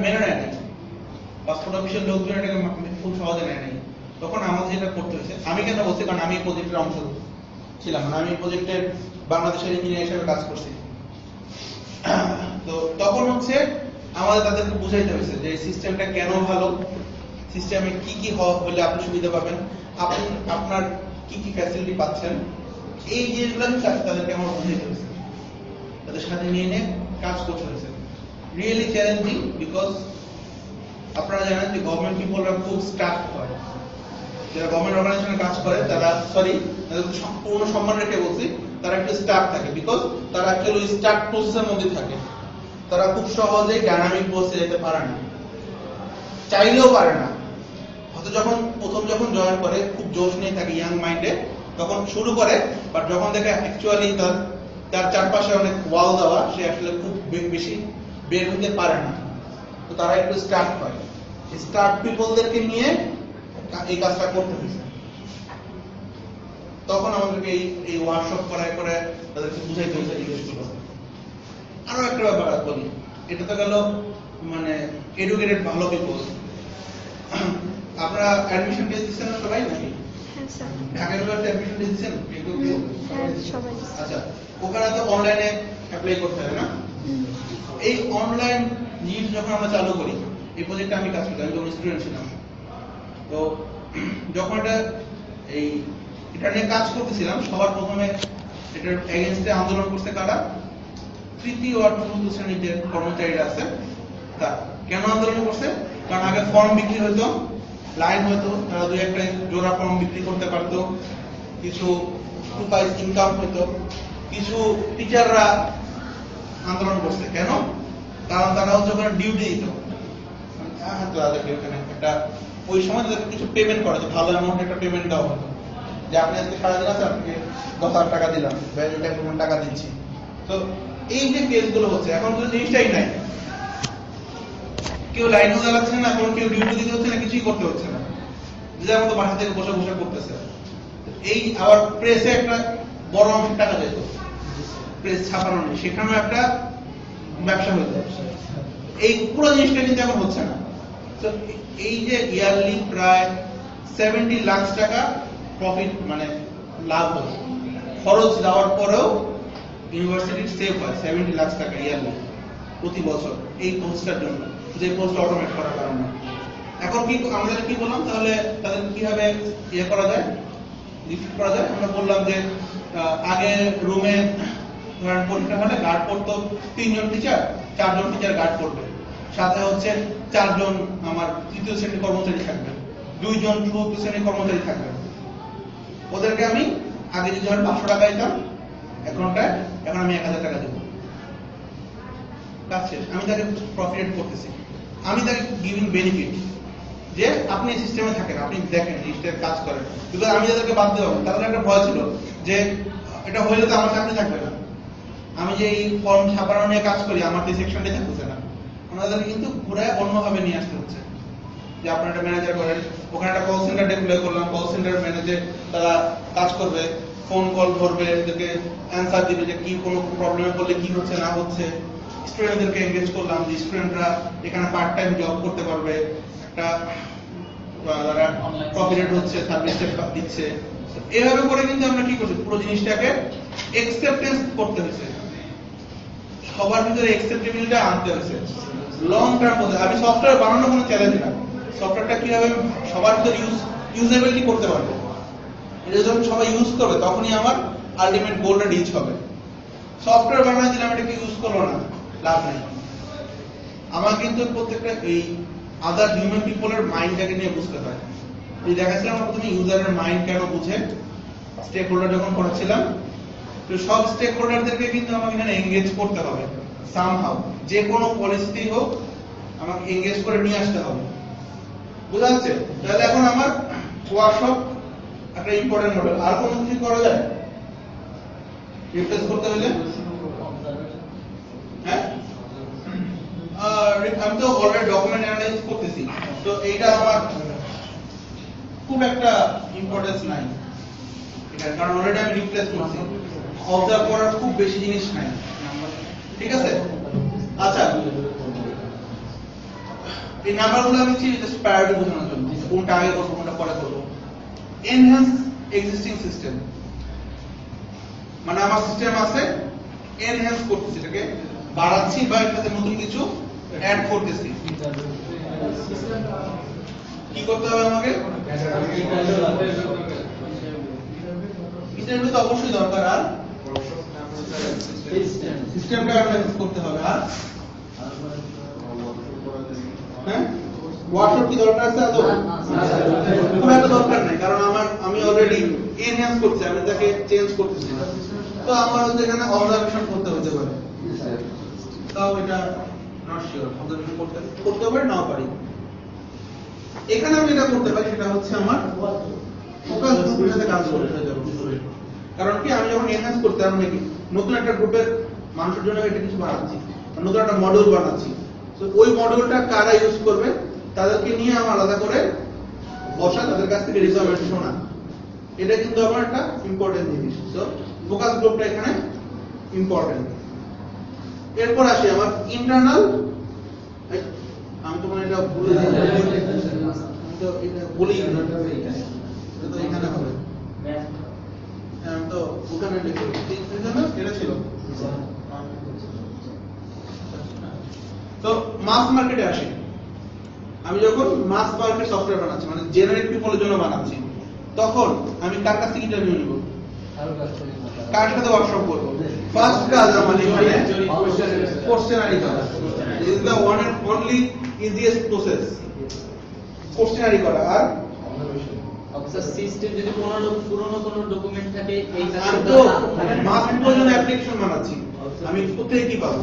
মেনে নেয় না, পাসপোর্ট অফিসের লোকজন এটাকে খুব সহজে নেয় নাই। তখন আমাদের যেটা করতে হয়েছে, আমি কেন বলছি, কারণ আমি এই প্রজেক্টের অংশ ছিলাম, মানে আমি এই প্রজেক্টের বাংলাদেশের ইঞ্জিনিয়ার হিসেবে কাজ করছি। তো তখন হচ্ছে আমাদের তাদেরকে বুঝাইতে হয়েছে যে এই সিস্টেমটা কেন ভালো, সিস্টেমে কি কি হলে আপনি সুবিধা পাবেন, আপনি আপনার কি কি ফ্যাসিলিটি পাচ্ছেন, এই জিনিসগুলো তাদেরকে আমার বুঝাইতে হয়েছে, তাদের সাথে নিয়ে নিয়ে কাজ করতে হয়েছে। রিয়েলি চ্যালেঞ্জিং, বিকজ আপনারা জানেন যে গভর্নমেন্ট পিপলরা খুব স্টাফ হয়, যারা গভর্নমেন্ট অর্গানাইজেশনে কাজ করে তারা, সরি সম্পূর্ণ সম্মান রেখে বলছি, তারা একটু স্টাফ থাকে, বিকজ তারা অ্যাকচুয়ালি ওই স্টাফ প্রসেসের মধ্যে থাকে। তারা খুব সহজেই ডাইনামিক পোস্টে যেতে পারে না, চাইলেও পারে না। হয়তো যখন জয়েন করে খুব জোশ নিয়ে থাকে, ইয়াং মাইন্ডে, তখন শুরু করে, বাট যখন দেখে অ্যাকচুয়ালি তার চারপাশে অনেক ওয়াল দেওয়া, সে আসলে খুব বেশি বের হতে পারে না। তো তারা একটু স্টার্ট হয়, স্টার্ট পিপলদেরকে নিয়ে এই কাজটা করতে হয়েছে। তখন আমাদেরকে এই ওয়ার্কশপ করায় করে তাদেরকে বুঝাইতে হয়েছে এই জিনিসগুলো। আরো একটা ব্যাপার বলি, এটা তো গেল মানে এডুকেটেড ভালো পিপল। আপনারা অ্যাডমিশন টেস্ট দিচ্ছেন না সবাই নাকি? হ্যাঁ sir. Dhaka university admission test দিচ্ছেন? হ্যাঁ সবাই। আচ্ছা, ওখানে তো অনলাইনে অ্যাপ্লাই করতে হবে না? এই অনলাইন জিনিস যখন আমরা চালু করি, এই প্রজেক্টে আমি কাজ করতাম, আমি যখন স্টুডেন্ট ছিলাম, তো যখন এটা নিয়ে কাজ করতেছিলাম, সবার প্রথমে এটার এগেইনস্টে আন্দোলন করতে কারা? তৃতীয় আর চতুর্থ শ্রেণীর যে কর্মচারীরা আছে তা। কেন আন্দোলন করছে? কারণ আগে ফর্ম বিক্রি হতো, লাইন হতো, তারা দুই একটা জোড়া ফর্ম বিক্রি করতে পারতো, কিছু রুপাইস ইনকাম হতো। কিছু টিচাররা আন্দোলন করছে কেন? কারণ তারা হচ্ছে ওখানে ডিউটি দিত, তাদেরকে ওখানে একটা ওই সময় তাদেরকে কিছু পেমেন্ট করা, যে ভালো অ্যামাউন্ট একটা পেমেন্ট দেওয়া হতো, যে আপনি আজকে সারাদিন আছে, আপনাকে 10,000 টাকা দিলাম, টাকা দিচ্ছি। তো এই যে কেসগুলো হচ্ছে, এখন তো জিনিসটাই নাই, কেউ লাইনও জ্বালাচ্ছে না, এখন কেউ ডিউটি দিতে হচ্ছে না, কিছুই করতে হচ্ছে না, যার মতো বাসা থেকে বসে বসে করতেছে। এই আবার প্রেসে একটা বড় অংশের টাকা যেত, প্রেস ছাপানো নেই, সেখানেও একটা ব্যবসা হতো। এই পুরো জিনিসটা কিন্তু এখন হচ্ছে না। তো এই যে ইয়ারলি প্রায় 70 লাখ টাকা প্রফিট, মানে লাভ হয়, খরচ দেওয়ার পরেও ইউনিভার্সিটির সেভ হয় 70 লাখ টাকা ইয়ারলি প্রতি বছর এই পোস্টটার জন্য, যে পোস্ট অটোমেট করার কারণে। এখন কি আমাদের কি বললাম, তাহলে তাদের কিভাবে ইয়ে করা যায়, রিপিট করা যায়? আমরা বললাম যে আগে রুমে ধরেন পরীক্ষা হলে গার্ড পড়তো 3 জন টিচার, 4 জন টিচার গার্ড পড়বে, সাথে হচ্ছে 4 জন আমার তৃতীয় শ্রেণীর কর্মচারী থাকবে, 2 জন চতুর্থ শ্রেণীর কর্মচারী থাকবে। ওদেরকে আমি আগে যদি ধরেন 500 টাকা দিতাম এখন আমি 1000 টাকা দেবো, কাজ শেষ। আমি তাকে প্রফিট করতেছি, আমি তাকে গিভিং বেনিফিট, যে আপনি এই সিস্টেমে থাকেন, আপনি দেখেন জিনিসটার কাজ করেন। বিকজ আমি যাদেরকে বাদ দেবো, তাদের একটা ভয় ছিল যে এটা হইলে তো আমার চাকরি থাকবে না, আমি যে এই ফর্ম ছাপানো নিয়ে কাজ করি, আমার যে সেকশনটাই থাকতেছে না। ওনাদেরকে কিন্তু ঘুরে অন্যভাবে নিয়ে আসতে হচ্ছে, যে আপনারা একটা ম্যানেজার করেন, ওখানে একটা কল সেন্টার ডিপ্লয় করলাম, কল সেন্টার ম্যানেজার তারা কাজ করবে, ফোন কল ধরবে, এদেরকে অ্যান্সার দিবে যে কি কোনো প্রবলেমে পড়লে কি হচ্ছে না হচ্ছে। স্টুডেন্টদেরকে এনগেজ করলাম, যে স্টুডেন্টরা এখানে পার্ট টাইম জব করতে পারবে, একটা তারা প্রফিটেড হচ্ছে, সার্ভিস দিচ্ছে। এভাবে করে কিন্তু আমরা কি করছি, পুরো জিনিসটাকে অ্যাকসেপ্টেন্স করতে হয়েছে, সবার ভিতরে অ্যাকসেপ্টেবিলিটি আনতে হয়েছে। লং টার্ম বলতে আমি সফটওয়্যার বানানো কোনো চ্যালেঞ্জ না, সফটওয়্যারটা কিভাবে সবার ভিতরে ইউজেবিলিটি করতে পারবো, এটা যখন সবাই ইউজ করবে তখনই আমার আলটিমেট গোলটা রিচ হবে। সফটওয়্যার বানাই দিলাম, এটাকে ইউজ করলো না, লাভ নেই। আমার কিন্তু প্রত্যেকটা এই আদার হিউম্যান পিপলের মাইন্ডটাকে নিয়ে বুঝতে হয়। এই দেখাচ্ছিলাম প্রথমে ইউজারের মাইন্ড কেন বুঝে, স্টেক হোল্ডার যখন করেছিলাম, তো সব স্টেক হোল্ডারদেরকে কিন্তু আমাকে এখানে এনগেজ করতে হবে সামহাউ, যে কোনো পরিস্থিতি হোক আমাকে এনগেজ করে নিয়ে আসতে হবে, বুঝা যাচ্ছে? তাহলে এখন আমার ওয়ার্কশপ একটা ইম্পর্টেন্ট মডেল। আর কোনো কিছু করা যায় রিপ্লেস করতে হলে? হ্যাঁ, আমি তো অলরেডি ডকুমেন্ট অ্যানালাইজ করতেছি, তো এইটা আমার খুব একটা ইম্পর্টেন্স নাই এটা, কারণ অলরেডি আমি রিপ্লেস করছি, অবজার্ভ করার খুব বেশি জিনিস নাই, ঠিক আছে? আচ্ছা, এই নাম্বারগুলো আমি জাস্ট প্রায়োরিটি বোঝানোর জন্য, কোনটা আগে করবো কোনটা পরে করবো। এনহ্যান্স এক্সিস্টিং সিস্টেম, মানে আমার সিস্টেম আছে, এনহ্যান্স করতেছি, এটাকে বাড়াচ্ছি বা এটাতে নতুন কিছু অ্যাড করতেছি, কি করতে হবে আমাকে? ইন্টারভিউ তো অবশ্যই দরকার, আর সিস্টেমটা অ্যানালাইসিস করতে হবে, আর হ্যাঁ ওয়ার্কশপ কি দরকার আছে? আদৌ খুব একটা দরকার নাই, কারণ আমি অলরেডি এনহ্যান্স করছি, আমি তাকে চেঞ্জ করতেছি। তো আমার হচ্ছে এখানে অবজারভেশন করতে হতে পারে, তাও এটা নট শিওর, অবজারভেশন করতে পারে নাও পারি। এখানে আমি এটা করতে পারি, সেটা হচ্ছে আমার ফোকাস গ্রুপের সাথে কাজ করে হয়ে যাবে। কারণ কি আমি যখন এনহ্যান্স করতে আমি নতুন একটা গ্রুপের মানুষের জন্য এটা কিছু বানাচ্ছি, নতুন একটা মডিউল বানাচ্ছি, তো ওই মডিউলটা কারা ইউজ করবে তাদেরকে নিয়ে আমার আলাদা করে বসা, তাদের কাছ থেকে রিকোয়ারমেন্ট শোনা, এটা কিন্তু আমার একটা ইম্পর্টেন্ট জিনিস। সো ফোকাস গ্রুপটা এখানে ইম্পর্টেন্ট। এরপর আসি আমার ইন্টারনাল, আমি তো মানে এটা ভুলে তো এটা বলি এটা তো এখানে হবে, আমি তো ওখানে লিখে এটা ছিল। তো মাস মার্কেটে আসি, আমি যখন মাস মার্কেট সফটওয়্যার বানাচ্ছি, মানে জেনারিক পিপলের জন্য বানাচ্ছি, তখন আমি কার কাছ থেকে ইন্টারভিউ নিব, কার সাথে ওয়ার্কশপ করব? ফার্স্ট কাজ আমার এখানে কোশ্চেনারি করা। This is the one and only easiest process, questionnaire করা। আর সিস্টেম যদি পুরনো কোনো ডকুমেন্ট থাকে, এই আমি তো মাস পিপলের জন্য অ্যাপ্লিকেশন বানাচ্ছি, আমি কোথায় কি পাবো?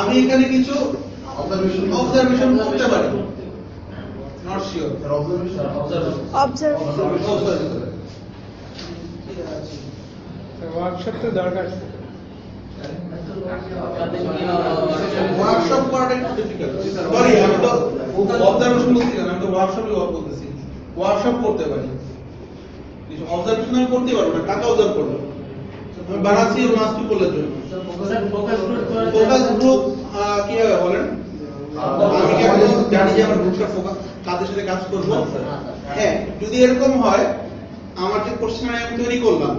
আমি এখানে কিছু অবজারভেশন করতে পারি, নট শিওর, অবজার্ভ ওয়ার্কশপ তো দরকার। ওয়ার্কশপ করাটা একটু ডিফিকাল্ট। সরি, আমি তো অবজারভেশন করছি না, আমি তো ওয়ার্কশপে ওয়ার্ক করতেছি। ওয়ার্কশপ করতে পারি, কিছু অবজারভেশন আমি করতে পারবো না, কাকে অবজার্ভ করবো? আমি বানাচ্ছি মাস পিপলের জন্য। ফোকাস গ্রুপ কিভাবে বলেন? আমি কি এখন জানি যে আমার গ্রুপটা ফোকাস কাদের সাথে কাজ করব? হ্যাঁ, যদি এরকম হয়, আমার যে কোশ্চেনারি আমি তৈরি করলাম,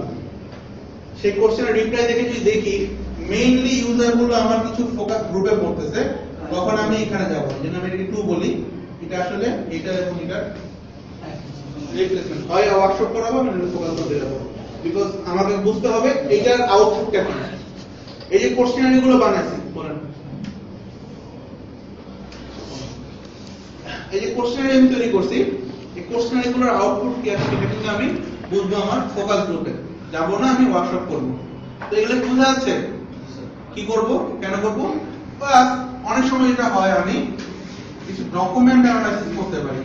সেই কোশ্চেনের রিপ্লাই দেখে যদি দেখি মেইনলি ইউজার গুলো আমার কিছু ফোকাস গ্রুপে পড়তেছে, তখন আমি এখানে যাব। যেন আমি এটাকে 2 বলি, এটা আসলে এটা এবং এটা রিপ্লেসমেন্ট হয়, ওয়ার্কশপ করাবো, আমি ফোকাস গ্রুপে যাব। বিকজ আমাকে বুঝতে হবে এইটার আউটপুটটা কি। এই যে কোশ্চেনারি গুলো বানাইছি, বলেন, এই যে কোশ্চেনারি আমি তৈরি করছি, এই কোশ্চেনারি গুলোর আউটপুট কি আছে সেটা কিন্তু আমি বুঝবো আমার ফোকাস গ্রুপে, যাব না আমি ওয়ার্কশপ করব। তো এগুলো বোঝা যাচ্ছে কি করব, কেন করব? বাস অনেক সময় যেটা হয়, আমি কিছু ডকুমেন্ট অ্যানালাইসিস করতে পারি।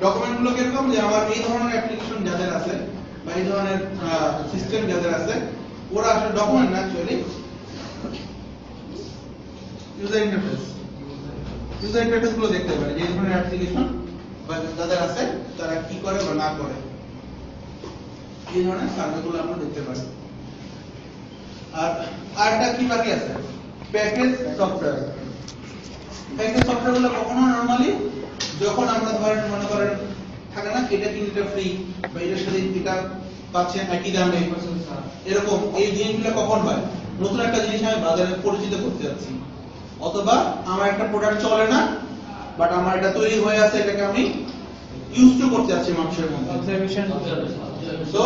ডকুমেন্ট গুলো কিরকম, যে আমার এই ধরনের অ্যাপ্লিকেশন যাদের আছে বা এই ধরনের সিস্টেম যাদের আছে, ওরা আসলে ডকুমেন্ট না, অ্যাকচুয়ালি ইউজার ইন্টারফেস গুলো দেখতে পারে, যে এই ধরনের অ্যাপ্লিকেশন বা যাদের আছে তারা কি করে বা না করে, এই ধরনের সার্ভে গুলো আমরা দেখতে পারি। আর আরটা কি বাকি আছে? Package software. প্যাকেজ সফটওয়্যার গুলো কখনো নরমালি যখন আমরা ধরেন মনে করেন থাকে না, এটা কিনলে এটা ফ্রি বা এটার সাথে এটা পাচ্ছেন একই দামে, এরকম এই জিনিসগুলো কখন হয়? নতুন একটা জিনিস আমি বাজারে পরিচিত করতে যাচ্ছি, অথবা আমার একটা প্রোডাক্ট চলে না, বাট আমার এটা তৈরি হয়ে আছে, এটাকে আমি ইউজ টু করতে যাচ্ছি মানুষের মধ্যে। অবজারভেশন। সো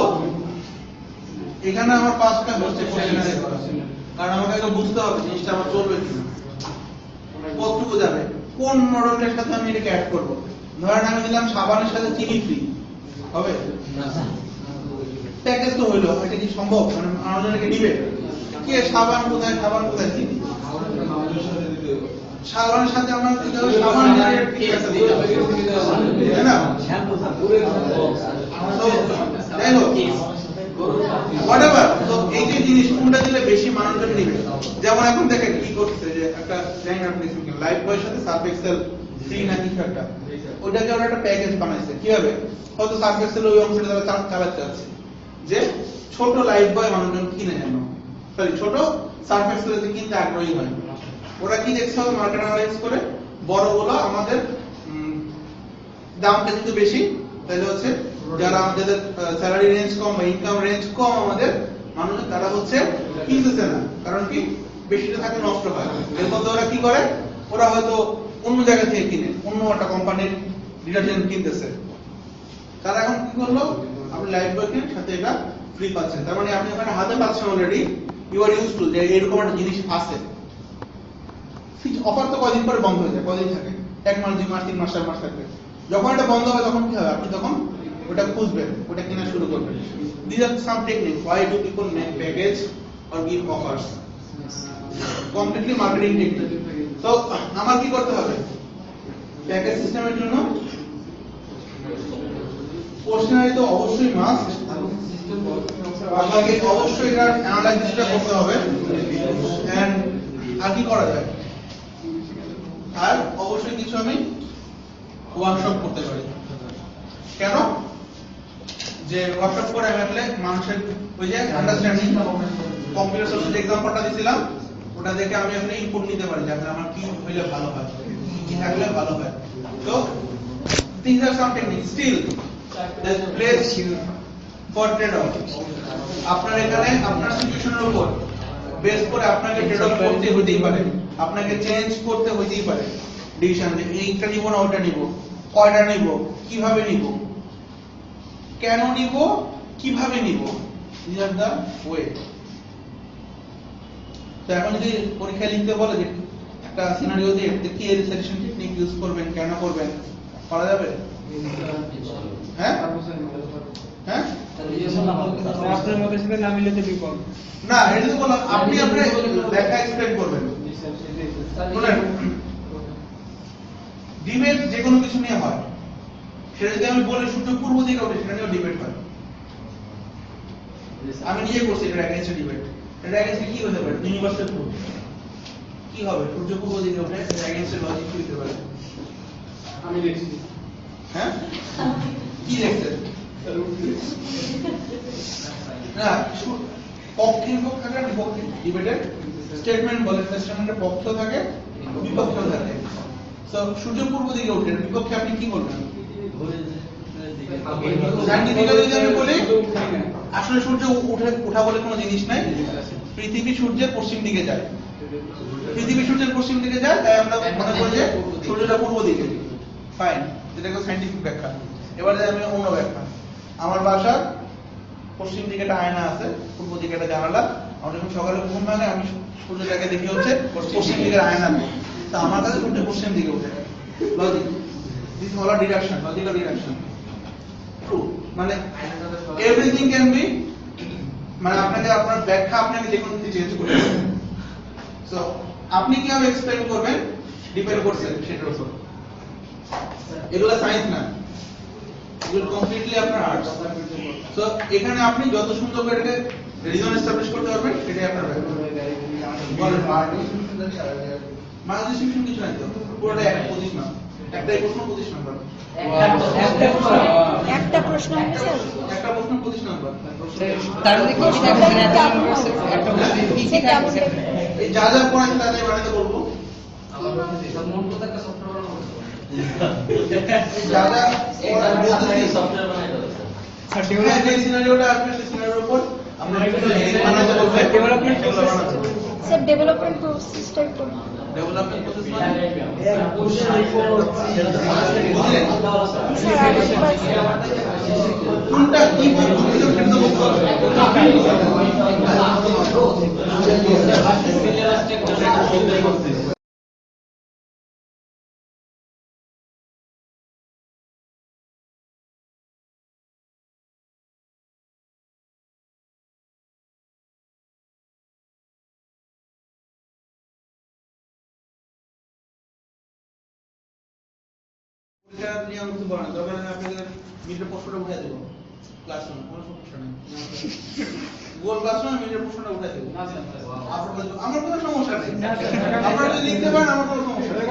এখানে আমার পাঁচটা হচ্ছে কোশ্চেনারি করা, কারণ আমাকে আগে বুঝতে হবে জিনিসটা আমার চলবে কিনা, কতটুকু যাবে, কোন মডেলের সাথে আমি এটাকে অ্যাড করব। ধরেন আমি দিলাম সাবানের সাথে চিনি ফ্রি, হবে? প্যাকেজ তো হইলো, এটা কি সম্ভব? মানে মানুষজনকে নিবে কে? সাবান কোথায়, খাবার কোথায়, চিনি সাবানের সাথে আমরা দিতে হবে, সাবান ঠিক আছে তাই না? হোয়াটএভার, তো এই যে জিনিস কোনটা দিলে বেশি মানুষজন নিবে। যেমন এখন দেখেন কি করছে, যে একটা জাইন অ্যাপ্লিকেশন লাইফ বয়ের সাথে সার্ফ এক্সেল ফ্রি না কিছু একটা, ওইটাকে ওরা একটা প্যাকেজ বানাইছে। কিভাবে? হয়তো সার্ফ এক্সেল ওই অংশটা তারা চালাতে চাচ্ছে, যে ছোট লাইফ বয় মানুষজন কিনে যেন, সরি ছোট সার্ফ এক্সেল কিনতে আগ্রহী হয়। ওরা কি দেখতে হবে, মার্কেট অ্যানালাইজ করে বড়গুলো আমাদের দামটা কিন্তু বেশি, তাহলে হচ্ছে যারা আমাদের স্যালারি রেঞ্জ কম বা ইনকাম রেঞ্জ কম, আমাদের মানুষ তারা হচ্ছে কিনতেছে না, কারণ কি বেশিটা থাকে নষ্ট হয়। এর মধ্যে ওরা কি করে, ওরা হয়তো অন্য জায়গা থেকে কিনে, অন্য একটা কোম্পানির ডিটারজেন্ট কিনতেছে। তারা এখন কি করলো, আপনি লাইফ বয় কিনে সাথে এটা ফ্রি পাচ্ছেন, তার মানে আপনি ওখানে হাতে পাচ্ছেন already, you are use to যে এরকম একটা জিনিস আছে। অফার তো কয়দিন পরে বন্ধ হয়ে যায়, কয়দিন থাকে, 1 মাস 2 মাস 3 মাস 4 মাস থাকবে। যখন এটা বন্ধ হবে তখন কি হবে, আপনি তখন ওটা খুঁজবেন, ওটা কেনা শুরু করবেন। These are some techniques. Why do people make package or give offers? Completely marketing technique. So আমার কি করতে হবে, প্যাকেজ সিস্টেমের জন্য কোশ্চেনারি তো অবশ্যই মাস্ট, আপনাকে অবশ্যই এটা অ্যানালাইসিসটা করতে হবে। এন্ড আর কি করা যায়, আর অবশ্যই কিছু আমি ওয়ার্কশপ করতে পারি। কেন, যে ওয়ার্কশপ করে রাখলে মানুষের ওই যে আন্ডারস্ট্যান্ডিং, কম্পিউটার সায়েন্সের এক্সাম্পলটা দিছিলাম, ওটা দেখে আমি আসলে ইনপুট নিতে পারি যে আমার কি হইলে ভালো হয়, কি থাকলে ভালো হয়। তো these are some techniques. Still there's place for trade off. আপনার এখানে আপনার সিচুয়েশনের উপর বেস করে আপনাকে ট্রেড অফ করতে হতেই পারে, আপনাকে চেঞ্জ করতে হতেই পারে ডিসিশন, যে এইটা নিব না ওটা নিব, কয়টা নিব, কিভাবে নিব, কেন নিব, কিভাবে নিব, these are the way. তো এখন যদি পরীক্ষা লিখতে বলে যে একটা সিনারিও দিয়ে কি রিসার্চেশন টেকনিক ইউজ করবেন, কেন করবেন, করা যাবে? হ্যাঁ হ্যাঁ আপনার মতে সেটা না মিলে তো বিপদ। না, এটা তো বললাম আপনি আপনার ব্যাখ্যা এক্সপ্লেইন করবেন। শুনেন, ডিবেট যে কোনো কিছু নিয়ে হয়, সেটা যদি আমি বলি সূর্য পূর্ব দিকে ওঠে, সেটা নিয়েও ডিবেট হয়। আমি নিজে করছি এটা এগেইনস্ট ডিবেট, এটা এগেইনস্ট কি হতে পারে, ইউনিভার্সাল ট্রুথ কি হবে, সূর্য পূর্ব দিকে ওঠে, এটা এগেইনস্ট লজিক কি হতে পারে? আমি দেখছি। হ্যাঁ কি দেখছেন? না, পক্ষের পক্ষ থাকে, বিপক্ষে ডিবেটের স্টেটমেন্ট বলে, স্টেটমেন্টের পক্ষ থাকে, বিপক্ষ থাকে। সো সূর্য পূর্ব দিকে ওঠে, বিপক্ষে আপনি কি বলবেন? সায়েন্টিফিক্যালি যদি আমি বলি, আসলে সূর্য ওঠা বলে কোনো জিনিস নাই, পৃথিবী সূর্যের পশ্চিম দিকে যায়, পৃথিবী সূর্যের পশ্চিম দিকে যায়, তাই আমরা মনে করি যে সূর্যটা পূর্ব দিকে। ফাইন, যেটা সায়েন্টিফিক ব্যাখ্যা। এবারে আমি অন্য ব্যাখ্যা, আমার বাসার পশ্চিম দিকে একটা আয়না আছে, পূর্ব দিকে একটা জানালা, আমার যখন সকালে ঘুম ভাঙে আমি সূর্যটাকে দেখি হচ্ছে পশ্চিম দিকের আয়না, তা আমার কাছে সূর্য পশ্চিম দিকে ওঠে। লজিক, দিস ইজ হলো ডিডাকশন, লজিক্যাল ডিডাকশন। ট্রু, মানে এভরিথিং ক্যান বি, মানে আপনাকে আপনার ব্যাখ্যা আপনাকে যে কোনো কিছু চেঞ্জ করতে পারে। সো আপনি কিভাবে এক্সপ্লেইন করবেন ডিপেন্ড করছে সেটার উপর। এগুলো সায়েন্স না, এগুলো কমপ্লিটলি আপনার আর্টস। সো এখানে আপনি যত সুন্দর করে এটাকে রিজন এস্টাবলিশ করতে পারবেন, সেটাই আপনার ব্যাখ্যা। বলেন মার্ক ডিস্ট্রিবিউশন কিছু নাই তো, পুরোটা 25 নাম্বার, একটাই প্রশ্ন 25 নাম্বার, একটা প্রশ্ন হবে স্যার, একটা প্রশ্ন 25 নাম্বার। তার মধ্যে কি সেটা একটা বলতে কি কি থাকছে এই যা যা পড়াচ্ছি তা তাই বানাতে বলবো। মন কথা একটা সফটওয়্যার বানাবো, যা যা বলতেছি সফটওয়্যার বানাই দাও স্যার, ডেভেলপমেন্ট সিনারিওটা আসবে, সেই সিনারিওর উপর আমরা বানাতে বলবো। ডেভেলপমেন্ট স্যার ডেভেলপমেন্ট প্রসেসটা একটু ডেভেলপমেন্ট প্রসেস মানে স্যার আরেকবার কোনটা কি পদ্ধতি সেটা তো বলতে হবে। এটা নিয়ে আমি কিছু বলবো না, তবে আমি আপনাদের মিটার প্রশ্নটা উঠে দেবো ক্লাসরুম, কোনো সমস্যা নেই। গুগল ক্লাসরুমে মিটার প্রশ্নটা উঠে দেবো, আমার কোনো সমস্যা নেই। আপনারা যদি লিখতে পারেন আমার কোনো সমস্যা নেই।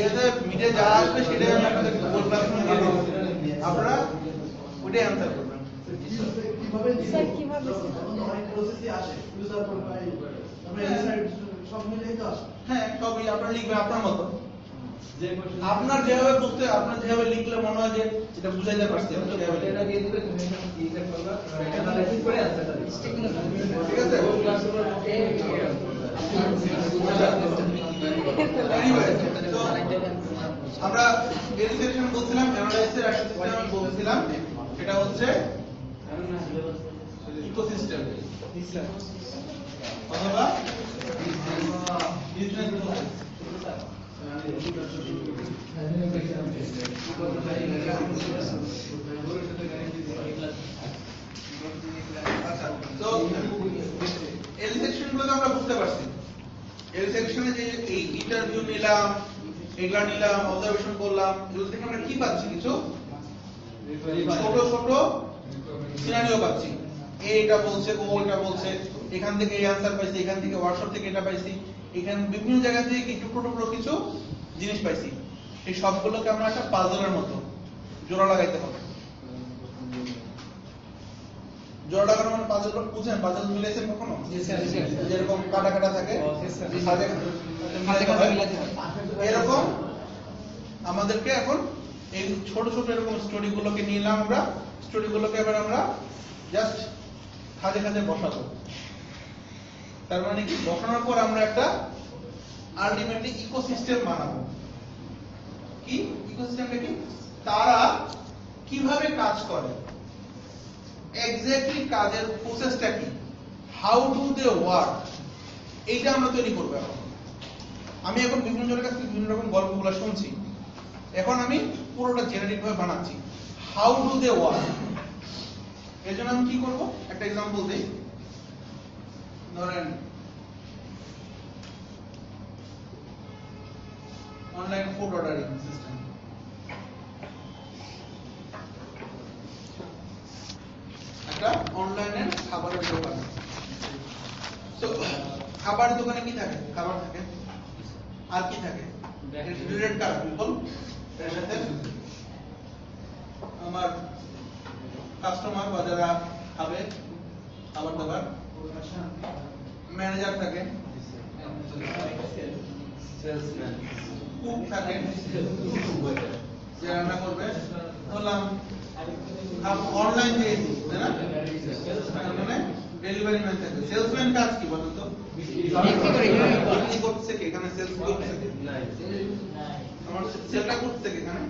এতে মিটে যা আসবে সেটাই আমি আপনাদের গুগল ক্লাসরুমে দিয়ে দেবো, আপনারা ওইটাই অ্যান্সার করবেন। স্যার কিভাবে হ্যাঁ, সবই আপনারা লিখবেন আপনার মতো। আপনার যেভাবে বুঝতে, আপনার যেভাবে লিখলে মনে হয় যে এটা বুঝাইতে পারছি, আপনি সেভাবে লিখবেন। ঠিক আছে? Anyway, তো আমরা এর সেকশন বলছিলাম, অ্যানালাইসিসের একটা সিস্টেম আমি বলছিলাম, সেটা হচ্ছে ইকোসিস্টেম অথবা বিজনেস প্রসেস। আচ্ছা, তো এল সেকশন গুলো আমরা বুঝতে পারছি। এল সেকশনে যে এই ইন্টারভিউ নিলাম, এগুলা নিলাম, অবজারভেশন করলাম, এগুলো থেকে আমরা কি পাচ্ছি? কিছু ছোট ছোট সিনারিও পাচ্ছি। এ এটা বলছে, ও এটা বলছে, এখান থেকে এই আনসার পাইছি, এখান থেকে ওয়ার্কশপ থেকে এটা পাইছি, এখানে বিভিন্ন জায়গা থেকে কিছু টুকরো কিছু জিনিস পাইছি। এই সবগুলোকে আমরা একটা পাজলের মতো জোড়া লাগাইতে হবে। জোড়া লাগানো মানে পাজল বুঝেন? পাজল মিলাইছেন কখনো? যেরকম কাটা কাটা থাকে, এরকম আমাদেরকে এখন এই ছোট ছোট এরকম স্টোরি গুলোকে নিলাম আমরা, স্টোরি গুলোকে এবার আমরা জাস্ট খাদে খাদে বসাবো। তার মানে কি, বসানোর পর আমরা একটা আলটিমেটলি ইকোসিস্টেম বানাবো। কি ইকোসিস্টেমটা কি? তারা কিভাবে কাজ করে, এক্স্যাক্টলি কাজের প্রসেসটা কি, হাউ ডু দে ওয়ার্ক, এইটা আমরা তৈরি করবো। এখন আমি এখন বিভিন্ন জনের কাছ থেকে বিভিন্ন রকম গল্পগুলো শুনছি, এখন আমি পুরোটা জেনারিক ভাবে বানাচ্ছি, হাউ ডু দে ওয়ার্ক। এর জন্য আমি কি করব, একটা এক্সাম্পল দিই। ধরেন অনলাইন ফুড অর্ডারিং সিস্টেম। একটা অনলাইনের খাবারের দোকান। তো খাবারের দোকানে কি থাকে? খাবার থাকে, আর কি থাকে? রিলেটেড কার পিপল, এর সাথে আমার কাস্টমার বা যারা খাবে খাবার দাবার, ম্যানেজার থাকে, সেলসম্যান, কুক থাকে যে রান্না করবে, বললাম অনলাইন যে তাই না, মানে ডেলিভারি ম্যান থাকে। সেলসম্যান কাজ কি বলুন তো? বিক্রি করছে কে এখানে? সেলস করছে কে? আমার সেলটা করছে কে এখানে?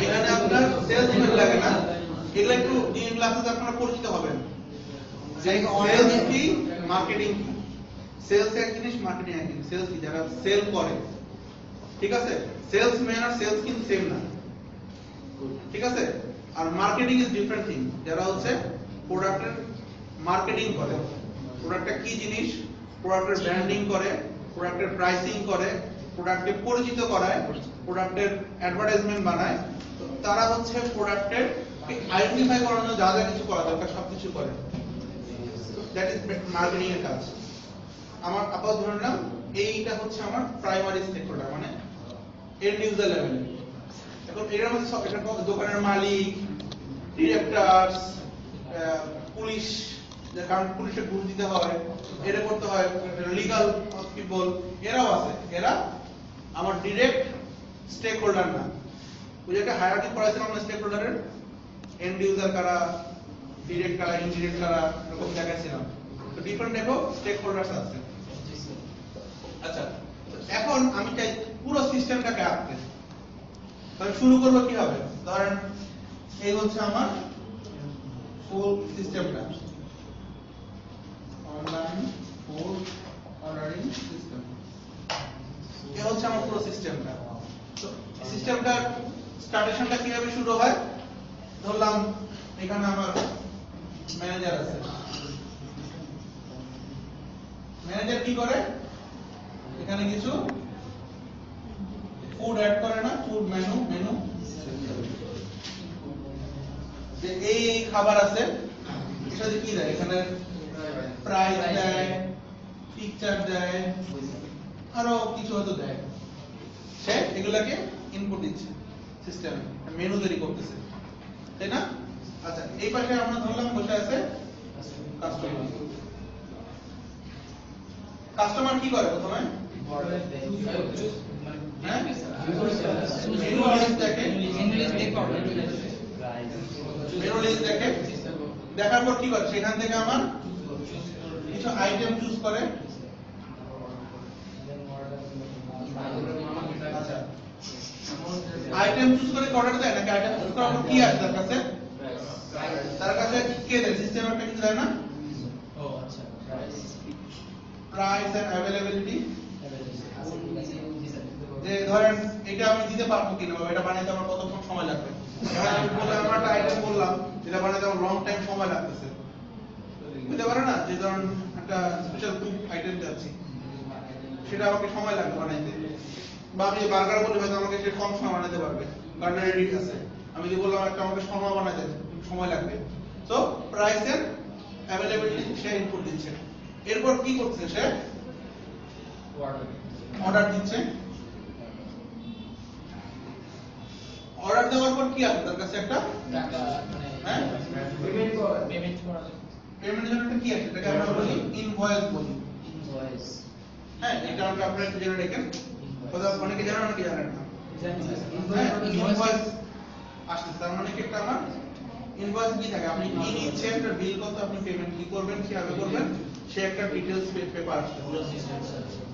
এখানে আপনার সেলসম্যান লাগে না, এগুলা একটু ডিএম ক্লাসে আপনারা পরিচিত হবেন। সেলস কি, মার্কেটিং কি। সেলস এক জিনিস, মার্কেটিং এক জিনিস। সেলস কি, যারা সেল করে, ঠিক আছে? সেলসম্যান আর সেলস কিন্তু সেম না, ঠিক আছে? আর মার্কেটিং ইজ ডিফারেন্ট থিং, যারা হচ্ছে প্রোডাক্টের মার্কেটিং করে, প্রোডাক্টটা কি জিনিস, প্রোডাক্টের ব্র্যান্ডিং করে, প্রোডাক্টের প্রাইসিং করে, প্রোডাক্টকে পরিচিত করায়, প্রোডাক্টের অ্যাডভার্টাইজমেন্ট বানায়। তো তারা হচ্ছে প্রোডাক্টের আইডেন্টিফাই করার জন্য যা যা কিছু করা দরকার সবকিছু করে। দ্যাট ইজ মার্কেটিং এর কাজ। আমার আপাতত ধরে নিলাম এইটা হচ্ছে আমার প্রাইমারি স্টেকহোল্ডার, মানে এন্ড ইউজার লেভেলে। এখন এর মধ্যে সব, এটা দোকানের মালিক, ডিরেক্টরস, পুলিশ, যে কারণ পুলিশে ঘুষ দিতে হয়, এটা করতে হয়, লিগ্যাল পিপল, এরাও আছে। এরা আমার ডিরেক্ট স্টেক হোল্ডার না। ওই যে একটা হায়ারার্কি করেছিলাম না স্টেক হোল্ডারের, এন্ড ইউজার কারা, ডিরেক্ট কারা, ইনডিরেক্ট কারা, এরকম জায়গায় ছিলাম। তো ডিফারেন্ট টাইপ অফ স্টেক হোল্ডারস আছে। আচ্ছা, এখন আমি চাই পুরো সিস্টেমটাকে আঁকতে। তাহলে শুরু করবো কিভাবে? ধরেন এই হচ্ছে আমার ফুল সিস্টেমটা, অনলাইন ফুড অর্ডারিং সিস্টেম। এই হচ্ছে আমার পুরো সিস্টেমটা। তো সিস্টেমটার স্টার্টেশনটা কিভাবে শুরু হয়? ধরলাম এখানে আমার ম্যানেজার আছে। ম্যানেজার কি করে? এখানে কিছু ফুড অ্যাড করে না, ফুড মেনু, যে এই খাবার আছে, এটাতে কি দেয়? এখানে প্রাইস দেয়, পিকচার দেয়, আরো কিছু হয়তো দেয়। সে এগুলাকে ইনপুট দিচ্ছে সিস্টেমে, মেনু তৈরি করতেছে, তাই না? আচ্ছা, এই পাশে আমরা ধরলাম বসে আছে কাস্টমার। কাস্টমার কি করে? প্রথমে হ্যাঁ মেনু লিস্ট দেখে ইংলিশ দেখো মেনু লিস্ট দেখে দেখার পর কি করে সেখান থেকে আমার কিছু আইটেম চুজ করে আচ্ছা আইটেম চুজ করে অর্ডার দেয় নাকি আইটেম চুজ করার পর কি আসে তার কাছে কে দেয় সিস্টেম একটা কিছু দেয় না ও আচ্ছা প্রাইস এন্ড অ্যাভেলেবিলিটি যে ধরেন এটা আমি দিতে পারবো কিনা বা এটা বানাইতে আমার কতক্ষণ সময় লাগবে এখন আমি বললাম আমরা একটা আইটেম বললাম যেটা বানাইতে আমার লং টাইম সময় লাগতেছে বুঝতে পারে না যে ধরেন একটা স্পেশাল ফুড আইটেম যাচ্ছি সেটা আমাকে সময় লাগবে বানাইতে বা আমি বার্গার বলি হয়তো আমাকে সে কম সময় বানাতে পারবে কারণ রেডি আছে আমি যদি বললাম একটা আমাকে সময় বানাইতে সময় লাগবে সো প্রাইস এন্ড অ্যাভেলেবিলিটি সে ইনপুট দিচ্ছে এরপর কি করছে সে অর্ডার দিচ্ছে অর্ডার দেওয়ার পর কি আসে তার কাছে একটা টাকা মানে হ্যাঁ পেমেন্ট করা পেমেন্টের জন্য একটা কি আসে এটাকে আমরা বলি ইনভয়েস বলি ইনভয়েস হ্যাঁ এটা আমরা আপনারা একটু জেনে রাখেন হয়তো অনেকে জানেন অনেকে জানেন না জানি হ্যাঁ ইনভয়েস আসছে তার মানে কি একটা আমার ইনভয়েস কি থাকে আপনি কি নিচ্ছেন একটা বিল কত আপনি পেমেন্ট কি করবেন কিভাবে করবেন সে একটা ডিটেইলস পেপার আসছে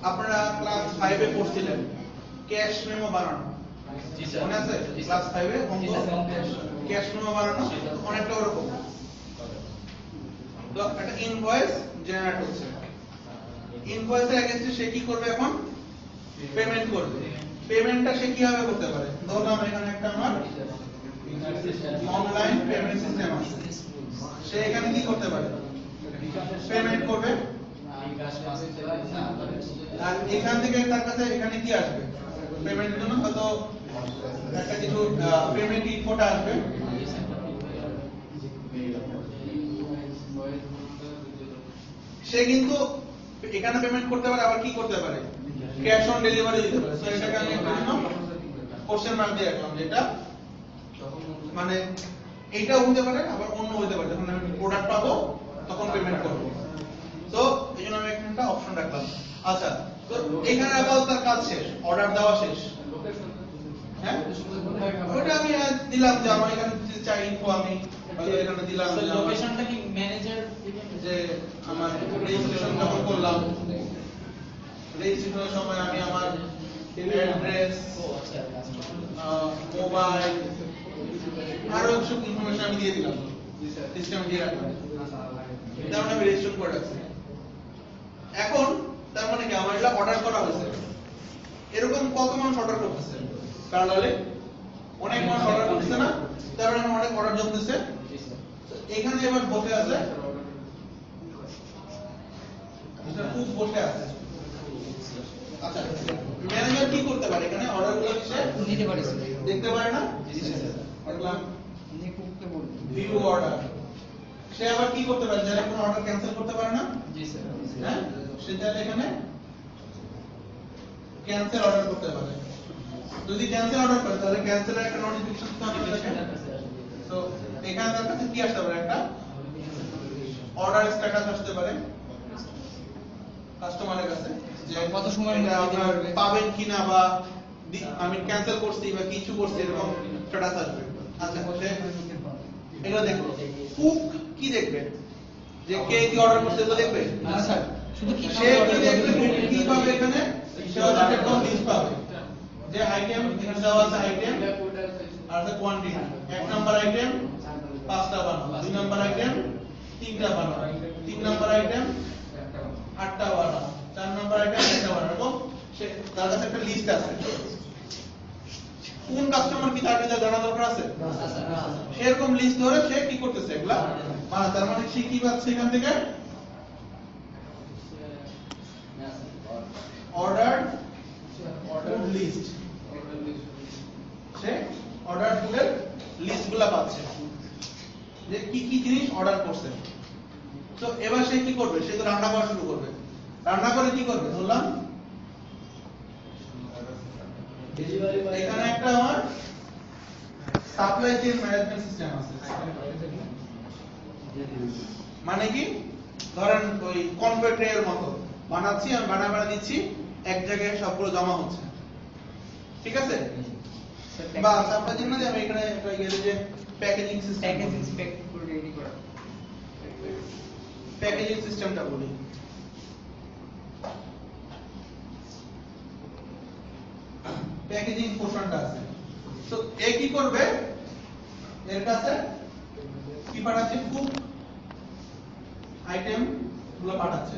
আপনারা ক্লাস 5 এ পড়ছিলেন ক্যাশ মেমো বানানো জি স্যার মনে আছে ক্লাস 5 এ অঙ্ক ক্যাশ মেমো বানানো অনেকটা ওরকম তো একটা ইনভয়েস জেনারেট হচ্ছে ইনভয়েসের এগেইনস্টে সে কি করবে এখন পেমেন্ট করবে পেমেন্টটা সে কিভাবে করতে পারে ধরলাম এখানে একটা আমার অনলাইন পেমেন্ট সিস্টেম আছে সে এখানে কি করতে পারে পেমেন্ট করবে আর এখান থেকে তার কাছে এখানে কি আসবে পেমেন্টের জন্য হয়তো একটা কিছু পেমেন্ট ইনফোটা আসবে সে কিন্তু এখানে পেমেন্ট করতে পারে আবার কি করতে পারে ক্যাশ অন ডেলিভারি দিতে পারে সো এটাকে আমি একটা জন্য কোশ্চেন মার্ক দিয়ে রাখলাম যেটা মানে এইটা হতে পারে আবার অন্য হতে পারে যখন আমি প্রোডাক্ট পাবো তখন পেমেন্ট করব তো এইজন্য আমি এখানে একটা অপশন রাখলাম আচ্ছা তো এখানে আবার তার কাজ শেষ অর্ডার দেওয়া শেষ হ্যাঁ ওটা আমি দিলাম যে আমার এখানে চাই ইনফো আমি হয়তো এখানে দিলাম যে আমার- লোকেশনটা কি ম্যানেজার যে আমার রেজিস্ট্রেশন যখন করলাম রেজিস্ট্রেশনের সময় আমি আমার অ্যাড্রেস ও আচ্ছা মোবাইল আরো সব ইনফরমেশন আমি দিয়ে দিলাম সিস্টেমে দিয়ে রাখলাম যেমন আমি রেজিস্ট্রেশন করে রাখছি এখন তার মানে কি আমার এটা অর্ডার করা হয়েছে এরকম কত মানুষ অর্ডার করতেছে প্যারালালে অনেক মানুষ অর্ডার করতেছে না তার মানে অনেক অর্ডার জমতেছে এখানে এবার বসে আছে খুব বসে আছে আচ্ছা ম্যানেজার কি করতে পারে এখানে অর্ডারগুলো সে নিতে পারে দেখতে পারে না দেখলাম ভিউ অর্ডার সে আবার কি করতে পারে যারা কোনো অর্ডার ক্যান্সেল করতে পারে না জি স্যার হ্যাঁ সে চাইলে এখানে ক্যান্সেল অর্ডার করতে পারে যদি ক্যান্সেল অর্ডার করে তাহলে ক্যান্সেলের একটা নোটিফিকেশন তো আসবে তো এখানে তার কাছে কি আসতে পারে একটা অর্ডার স্ট্যাটাস আসতে পারে কাস্টমারের কাছে যে কত সময়ের মধ্যে এটা দিতে আপনার পারবে? পাবেন কিনা বা আমি ক্যান্সেল করছি বা কিছু করছি এরকম স্ট্যাটাস আসবে আচ্ছা সে এটা দেখো কুক কি দেখবে যে কে কি অর্ডার করছে এগুলো দেখবে না স্যার শুধু কি সে কি দেখবে কি পাবে এখানে সে হচ্ছে একটা লিস্ট পাবে যে আইটেম এখানে দেওয়া আছে আইটেম আর আছে কোয়ান্টিটি এক নাম্বার আইটেম 5টা বানাও 2 নাম্বার আইটেম 3টা বানাও 3 নাম্বার আইটেম 8টা বানাও 4 নাম্বার আইটেম 1টা বানাও এরকম সে তার কাছে একটা লিস্ট আছে কোন কাস্টমার কি তার ভিতরে জানা দরকার আছে সেরকম লিস্ট ধরে সে কি করতেছে এগুলা মানে তার মানে সে কি পাচ্ছে এখান থেকে অর্ডার লিস্ট সে অর্ডার ফুডের লিস্টগুলো পাচ্ছে যে কি কি জিনিস অর্ডার করছে তো এবার সে কি করবে সে তো রান্না করা শুরু করবে রান্না করে কি করবে বললাম এখানে একটা আমার সাপ্লাই চেইন ম্যানেজমেন্ট সিস্টেম আছে মানে কি ধরেন ওই কনভেয়ার ট্রে এর মতো বানাচ্ছি আমি বানা দিচ্ছি এক জায়গায় সবগুলো জমা হচ্ছে, ঠিক আছে? বা আমরা জানি না যে আমি এখানে একটা গেলে যে প্যাকেজিং সিস্টেম, প্যাকেজিং স্পেক করে রেডি করা। প্যাকেজিং সিস্টেমটা বলি। প্যাকেজিং পোর্শনটা আছে, তো এ কি করবে, এর কাছে কি পাঠাচ্ছে, ফুড আইটেম গুলো পাঠাচ্ছে,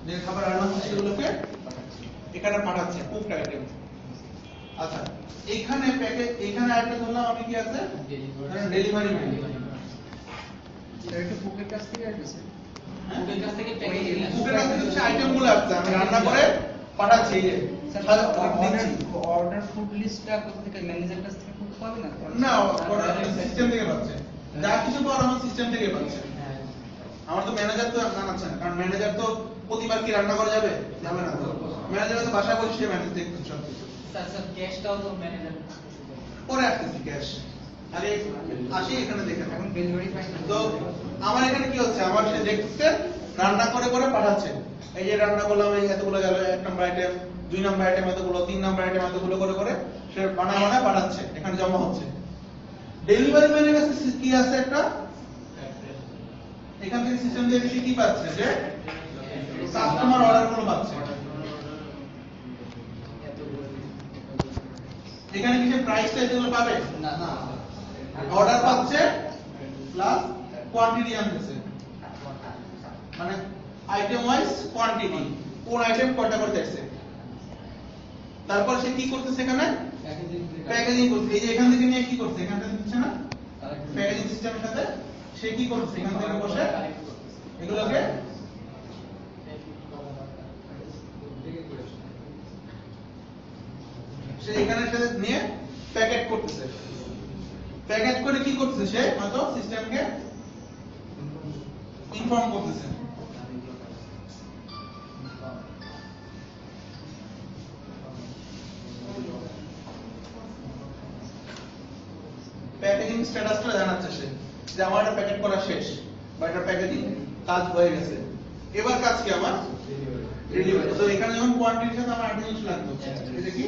যে খাবার রান্না হচ্ছে সেগুলোকে এখানে পাঠাচ্ছে কুকড আইটেম। আচ্ছা, এইখানে প্যাকেজ, এইখানে আইটেম ধরলাম আমি কি আছে, ডেলিভারি ম্যান। স্যার এটা কুকের কাছ থেকে আসছে। কুকের কাছ থেকে প্যাকেজ কুকের কাছে হচ্ছে আইটেম গুলো আসছে, আমি রান্না করে পাঠাচ্ছি। এই যে অর্ডার ফুড লিস্টটা কোথা থেকে, ম্যানেজার কাছ থেকে ফুড পাবে না? না, সিস্টেম থেকে পাচ্ছে, যা কিছু পাওয়ার আমার সিস্টেম থেকে পাচ্ছে। আমার তো ম্যানেজার তো জানাচ্ছে না, কারণ ম্যানেজার তো প্রতিবার কি রান্না করা যাবে, যাবে না। তো ম্যানেজার তো বাসা বসে সে ম্যানেজ দেখতে সব কিছু। স্যার ক্যাশটাও তো ম্যানেজার পরে আসতেছি ক্যাশ, আরে আসি এখানে দেখেন। এখন ডেলিভারি পাই না। তো আমার এখানে কি হচ্ছে, আমার সে দেখতে রান্না করে করে পাঠাচ্ছে। এই যে রান্না করলাম, এই এতগুলো গেল, 1 নম্বর আইটেম, 2 নম্বর আইটেম এতগুলো, 3 নম্বর আইটেম এতগুলো করে করে সে বানায় পাঠাচ্ছে, এখানে জমা হচ্ছে। ডেলিভারি ম্যানের কাছে কি আছে, একটা এখান থেকে সিস্টেম দিয়ে সে কি পাচ্ছে, যে কাস্টমার অর্ডার গুলো পাচ্ছে। এখানে কি সে প্রাইসটা এগুলো পাবে না না, অর্ডার পাচ্ছে প্লাস কোয়ান্টিটি আনতেছে, মানে আইটেম ওয়াইজ কোয়ান্টিটি, কোন আইটেম কয়টা করে দেখছে। তারপর সে কি করতেছে, এখানে প্যাকেজিং করছে। এই যে এখান থেকে নিয়ে কি করছে, এখান থেকে দিচ্ছে না প্যাকেজিং সিস্টেমের সাথে, সে কি করছে, এখান থেকে বসে এগুলোকে সে এখানে সাথে নিয়ে প্যাকেট করতেছে। প্যাকেট করে কি করতেছে, সে হয়তো সিস্টেমকে ইনফর্ম করতেছে। প্যাকেজিং স্ট্যাটাসটা জানাচ্ছে সে, যে আমার এটা প্যাকেট করা শেষ, বা এটা প্যাকেজিং কাজ হয়ে গেছে। এবার কাজ কি আমার, ডেলিভারি। তো এখানে যখন কোয়ান্টিটির সাথে আমার একটা জিনিস লাগবে, এটা কি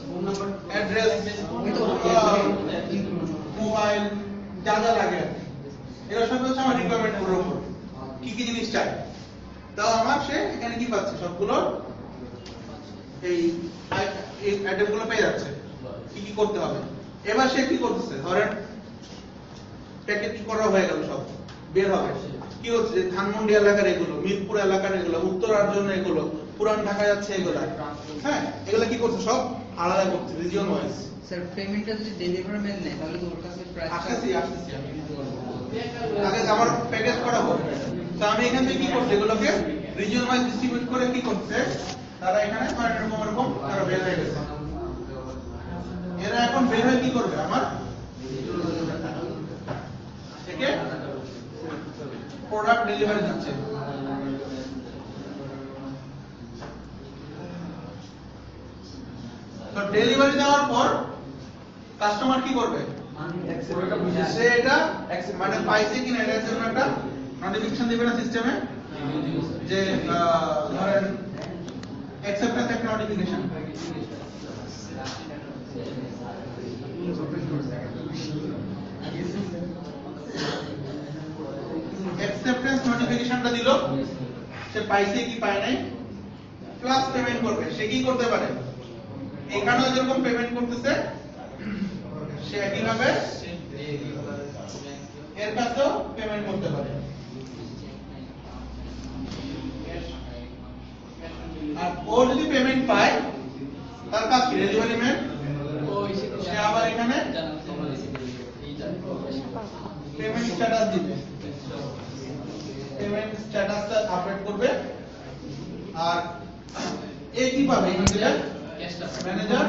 ফোন নাম্বার, অ্যাড্রেস, মোবাইল, যা যা লাগে আর কি। এরা সব হচ্ছে আমার রিকোয়ারমেন্টের উপর কি কি জিনিস চাই। তাও আমার সে এখানে কি পাচ্ছে, সবগুলো এই আইটেম গুলো পেয়ে যাচ্ছে, কি কি করতে হবে। এবার সে কি করতেছে, ধরেন প্যাকেট করা হয়ে গেল, সব বের হবে, কি হচ্ছে, যে ধানমন্ডি এলাকার এগুলো, মিরপুর এলাকার এগুলো, উত্তরার জন্য এগুলো, পুরান ঢাকা যাচ্ছে এগুলো, হ্যাঁ, এগুলো কি করছে, সব আলাদা করছে রিজিয়ন ওয়াইজ। স্যার পেমেন্টটা যদি ডেলিভারি ম্যান নেয় তাহলে তো ওর কাছে প্রাইস আসতেছি আমি আগে আমার প্যাকেজ করা হবে, তো আমি এখান থেকে কি করছি, এগুলোকে রিজিয়ন ওয়াইজ ডিস্ট্রিবিউট করে কি করছে, তারা এখানে এরকম তারা বের হয়ে গেছে। এরা এখন বের হয়ে কি করবে, আমার থেকে প্রোডাক্ট ডেলিভারি দিচ্ছে। তো ডেলিভারি দেওয়ার পর কাস্টমার কি করবে, সে এটা মানে পাইছে কিনা এটার জন্য একটা নোটিফিকেশন দিবে না সিস্টেমে, যে ধরেন অ্যাকসেপ্টেন্স একটা নোটিফিকেশন। অ্যাকসেপ্টেন্স নোটিফিকেশনটা দিল, সে পাইছে কি পায় নাই, প্লাস পেমেন্ট করবে। সে কি করতে পারে, এখানেও যেরকম পেমেন্ট করতেছে সে একইভাবে এর কাছেও পেমেন্ট করতে পারে। আর ও যদি পেমেন্ট পায়, তার কাজ কি, ডেলিভারি ম্যান সে আবার এখানে পেমেন্ট স্ট্যাটাস দিবে, পেমেন্ট স্ট্যাটাসটা আপডেট করবে। আর এই কি পাবে, ম্যানেজার